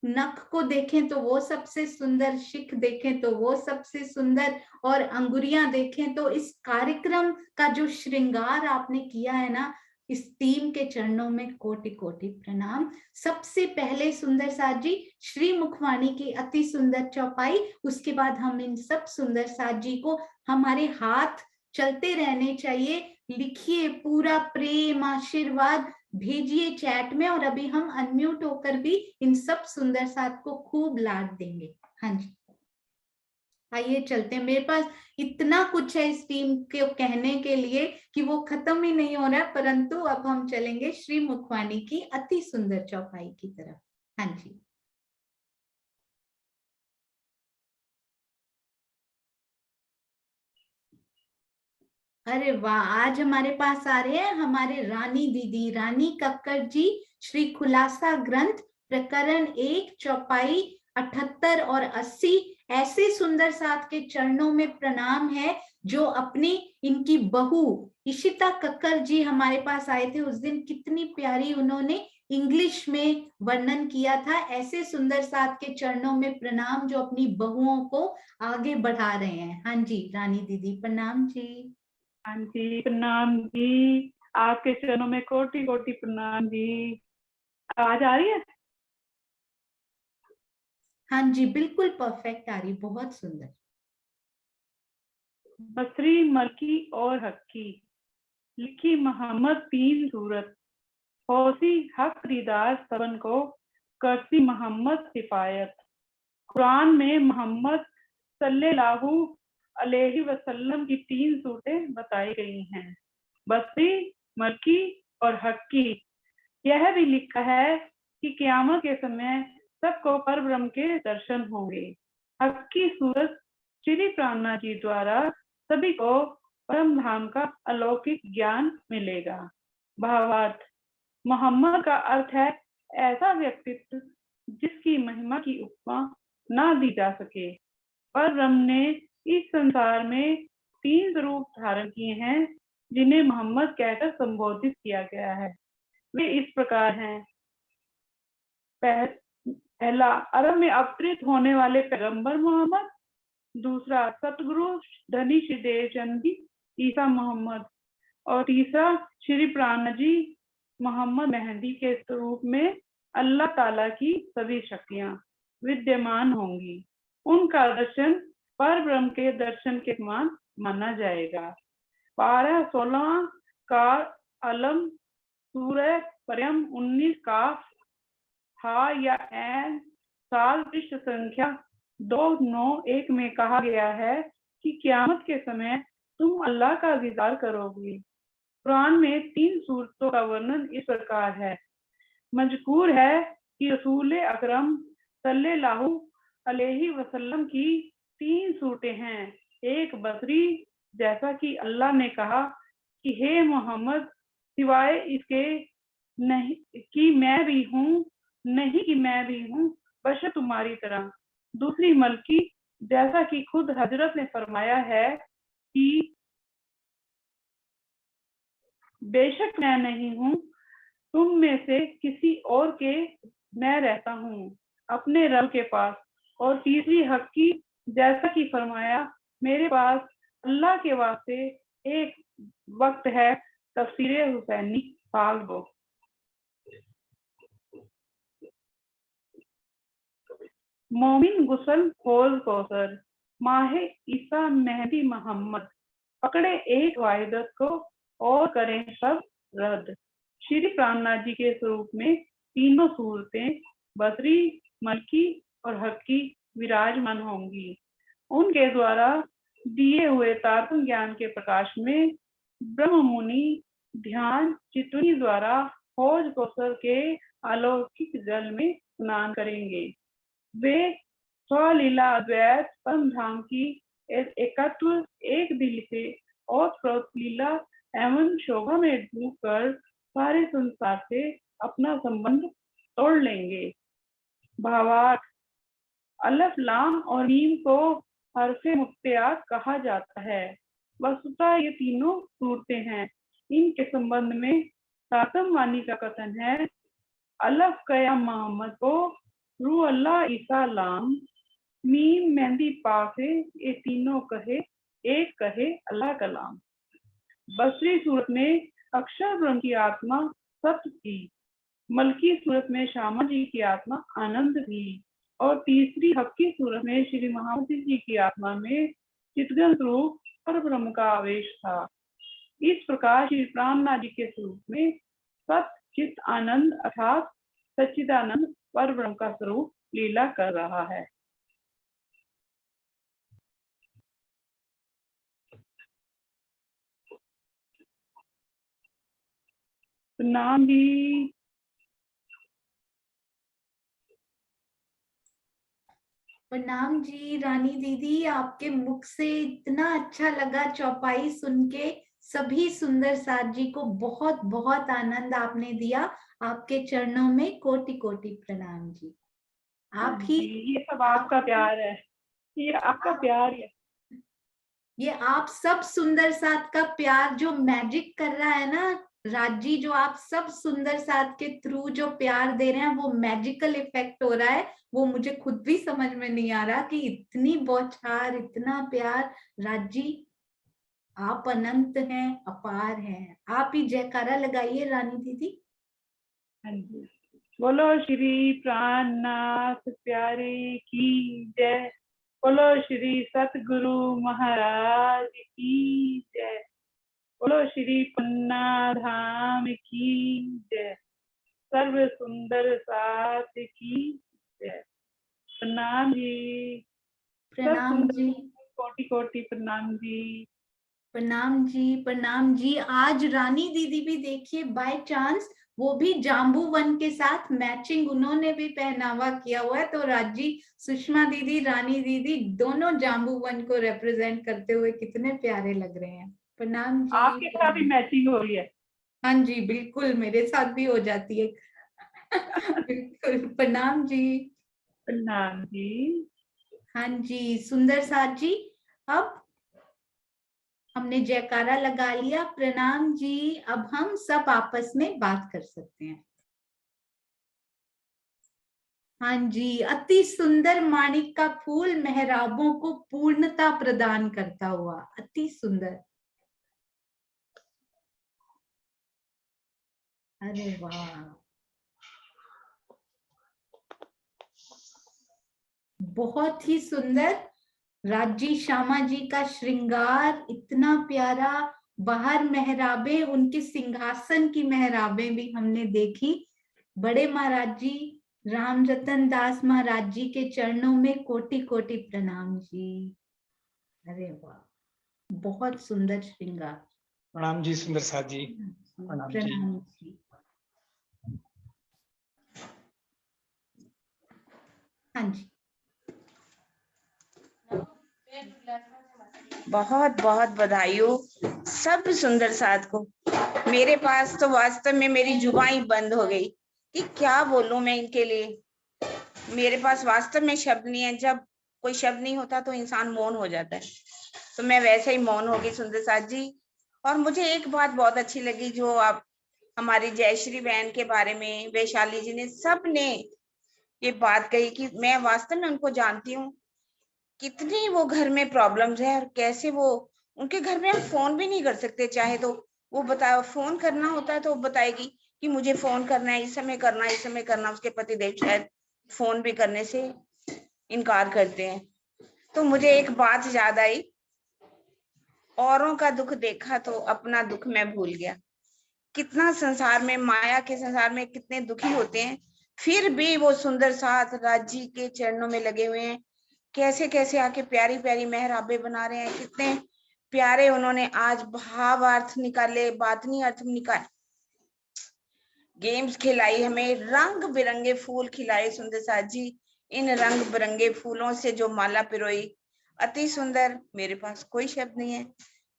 नख को देखें तो वो सबसे सुंदर, शिख देखें तो वो सबसे सुंदर, और अंगुरियां देखें तो इस कार्यक्रम का जो श्रृंगार आपने किया है ना, इस टीम के चरणों में कोटि कोटि प्रणाम। सबसे पहले सुंदर साथ जी श्री मुखवाणी की अति सुंदर चौपाई, उसके बाद हम इन सब सुंदर साथ जी को, हमारे हाथ चलते रहने चाहिए, लिखिए पूरा प्रेम आशीर्वाद भेजिए चैट में, और अभी हम अनम्यूट होकर भी इन सब सुंदर साथ को खूब लाड देंगे। हाँ जी, आइए चलते हैं, मेरे पास इतना कुछ है इस टीम के कहने के लिए कि वो खत्म ही नहीं हो रहा है, परंतु अब हम चलेंगे श्री मुखवाणी की अति सुंदर चौपाई की तरफ। हाँ जी। अरे वाह, आज हमारे पास आ रहे हैं हमारे रानी दीदी, रानी कक्कड़ जी, श्री खुलासा ग्रंथ प्रकरण 1 चौपाई 78 और 80। ऐसे सुंदर साथ के चरणों में प्रणाम है जो अपनी इनकी बहू इशिता कक्कड़ जी हमारे पास आए थे उस दिन, कितनी प्यारी उन्होंने इंग्लिश में वर्णन किया था। ऐसे सुंदर साथ के चरणों में प्रणाम जो अपनी बहुओं को आगे बढ़ा रहे हैं। हाँ जी रानी दीदी प्रणाम जी। हाँ जी प्रणाम जी, आपके चरणों में कोटि कोटि प्रणाम जी। आवाज आ रही है? हाँ जी बिल्कुल परफेक्ट आ रही, बहुत सुंदर। बसरी मलकी और हक्की, लिखी मोहम्मद 3 सूरत, होसी हक दीदार सबन को, करती मोहम्मद सिफायत। कुरान में मोहम्मद सल्लल्लाहु अलैहि वसल्लम की 3 सूरतें बताई गई हैं, बसरी, मलकी और हक्की। यह भी लिखा है कि क़यामत के समय सबको परब्रह्म के दर्शन होंगे। हक्की सूरत श्री प्राणनाथ जी द्वारा सभी को परम धाम का अलौकिक ज्ञान मिलेगा। भावार्थ, मोहम्मद का अर्थ है ऐसा व्यक्तित्व जिसकी महिमा की उपमा ना दी जा सके। परब्रह्म ने इस संसार में 3 रूप धारण किए हैं जिन्हें मोहम्मद कहकर संबोधित किया गया है। वे इस प्रकार हैं। पहला, अरब में अवतरित होने वाले पैगंबर मोहम्मद। दूसरा, सतगुरु धनी श्री देवचंद जी ईसा मोहम्मद। और तीसरा, श्री प्राणनाथ जी मोहम्मद मेहंदी के रूप में अल्लाह ताला की सभी शक्तियां विद्यमान होंगी। उनका दर्शन परब्रह्म के दर्शन के समान माना जाएगा। 12-16 का अलम सूरह पर्यम 19 का हा या ऐन साल पृष्ठ संख्या 291 में कहा गया है कि क़यामत के समय तुम अल्लाह का दीदार करोगे। कुरान में 3 सूरतों का वर्णन इस प्रकार है। मजकूर है कि रसूल अकरम सल्लल्लाहु अलैहि वसल्लम की 3 सूरतें हैं। एक बसरी, जैसा कि अल्लाह ने कहा कि हे मोहम्मद, सिवाय इसके नहीं कि मैं भी हूँ, नहीं कि मैं भी हूँ बशर तुम्हारी तरह। दूसरी मलकी, जैसा कि खुद हजरत ने फरमाया है कि बेशक मैं नहीं हूँ तुम में से किसी और के, मैं रहता हूँ अपने रब के पास। और तीसरी हक्की, जैसा कि फरमाया मेरे पास अल्लाह के वास्ते एक वक्त है। तफसीर हुसैनी साल 2। मोमिन गुसल होल कौसर, माहे ईसा मेहदी मोहम्मद, पकड़े एक वाहिदत को और करें सब रद्द। श्री प्राणनाथ जी के स्वरूप में तीनों सूरतें बसरी, मलकी और हक्की विराजमान होंगी। उनके द्वारा दिए हुए तारतम ज्ञान के प्रकाश में ब्रह्म मुनि ध्यान चितुनी द्वारा हौज कौसर के अलौकिक जल में स्नान करेंगे। वे स्वलीला अद्वैत परम धाम की एकत्व एक दिल से और लीला एवं शोभा में डूब कर सारे संसार से अपना संबंध तोड़ लेंगे। भावार्थ, अलफ लाम और मीम को हरफे मुक्तियात कहा जाता है। वस्तुतः ये तीनों सूरतें हैं। इनके संबंध में सातम वाणी का कथन है, अलफ कया मोहम्मद को, रू अल्लाह ईसा लाम, मीम मेहंदी पासे, ये तीनों कहे एक कहे अल्लाह कलाम। बसरी सूरत में अक्षर ब्रह्म की आत्मा सत्य थी। मलकी सूरत में श्यामा जी की आत्मा आनंद थी। और तीसरी हक्की सूरत में श्री मोहम्मद जी की आत्मा में चितगन स्वरूप पर ब्रह्म का आवेश था। इस प्रकार श्री प्राणनाथ जी के स्वरूप में सत चित आनंद अर्थात सच्चिदानंद पर ब्रह्म का स्वरूप लीला कर रहा है। प्रणाम जी। प्रणाम जी रानी दीदी, आपके मुख से इतना अच्छा लगा चौपाई सुन के। सभी सुंदर साथ जी को बहुत बहुत आनंद आपने दिया। आपके चरणों में कोटि कोटि प्रणाम जी। आप ही, ये सब आपका प्यार है, ये आपका प्यार है। ये आप सब सुंदर साथ का प्यार जो मैजिक कर रहा है ना राज जी, जो आप सब सुंदर साथ के थ्रू जो प्यार दे रहे हैं वो मैजिकल इफेक्ट हो रहा है। वो मुझे खुद भी समझ में नहीं आ रहा कि इतनी बौछार, इतना प्यार। राज जी आप अनंत हैं, अपार हैं। आप ही जयकारा लगाइए रानी दीदी। हाँ जी, बोलो श्री प्राणनाथ प्यारे की जय, बोलो श्री सतगुरु महाराज की जय, बोलो श्री पन्ना धाम की जय, सर्व सुंदर साथ की जय। प्रणाम जी। प्रणाम जी। कोटि कोटि प्रणाम जी। प्रणाम जी, प्रणाम जी। आज रानी दीदी भी देखिए बाय चांस वो भी जाम्बू वन के साथ मैचिंग उन्होंने भी पहनावा किया हुआ है। तो राजी, सुषमा दीदी, रानी दीदी दोनों जाम्बू वन को रिप्रेजेंट करते हुए कितने प्यारे लग रहे हैं। प्रणाम जी। आपके साथ भी मैचिंग हो रही है। हाँ जी बिल्कुल, मेरे साथ भी हो जाती है। बिल्कुल। प्रणाम जी। प्रणाम जी। हाँ जी सुंदर साथ जी, अब हमने जयकारा लगा लिया। प्रणाम जी। अब हम सब आपस में बात कर सकते हैं। हाँ जी, अति सुंदर माणिक का फूल मेहराबों को पूर्णता प्रदान करता हुआ, अति सुंदर। अरे वाह, बहुत ही सुंदर। राजी श्यामा जी का श्रृंगार इतना प्यारा। बाहर मेहराबे, उनके सिंहासन की मेहराबे भी हमने देखी। बड़े महाराज जी राम रतन दास महाराज जी के चरणों में कोटि कोटि प्रणाम जी। अरे वाह, बहुत सुंदर श्रृंगार। प्रणाम जी सुंदर साथ जी। प्रणाम जी। प्रणाम जी। हाँ जी। बहुत बहुत बधाई हो सब सुंदर साथ को। मेरे पास तो वास्तव में मेरी जुबान बंद हो गई कि क्या बोलूं मैं इनके लिए। मेरे पास वास्तव में शब्द नहीं है। जब कोई शब्द नहीं होता तो इंसान मौन हो जाता है, तो मैं वैसे ही मौन हो गई सुंदर साथ जी। और मुझे एक बात बहुत अच्छी लगी जो आप हमारी जयश्री बहन के बारे में, वैशाली जी ने, सब ने ये बात कही कि मैं वास्तव में उनको जानती हूँ, कितनी वो घर में प्रॉब्लम्स है और कैसे वो, उनके घर में हम फोन भी नहीं कर सकते चाहे तो। वो बताओ फोन करना होता है तो वो बताएगी कि मुझे फोन करना है, इस समय करना, इस समय करना। उसके पतिदेव शायद फोन भी करने से इनकार करते हैं। तो मुझे एक बात याद आई, औरों का दुख देखा तो अपना दुख मैं भूल गया। कितना संसार में, माया के संसार में कितने दुखी होते हैं, फिर भी वो सुंदर साथ राजी के चरणों में लगे हुए हैं। कैसे कैसे आके प्यारी प्यारी मेहराबे बना रहे हैं, कितने प्यारे उन्होंने आज भावार्थ निकाले, बातनी अर्थ निकाले, गेम्स खिलाई, हमें रंग बिरंगे फूल खिलाए सुंदर साथ जी। इन रंग बिरंगे फूलों से जो माला पिरोई, अति सुंदर। मेरे पास कोई शब्द नहीं है,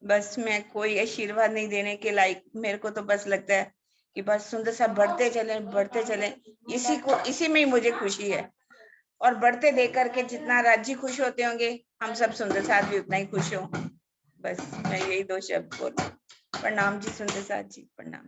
बस मैं कोई आशीर्वाद नहीं देने के लायक। मेरे को तो बस लगता है कि बस सुंदर सा बढ़ते चले, बढ़ते चले। इसी में ही मुझे खुशी है। और बढ़ते देख करके जितना राज्य खुश होते होंगे, हम सब सुंदर साथ भी उतना ही खुश हो। बस मैं यही दो शब्द बोलूं। प्रणाम जी सुंदर साथ जी, प्रणाम।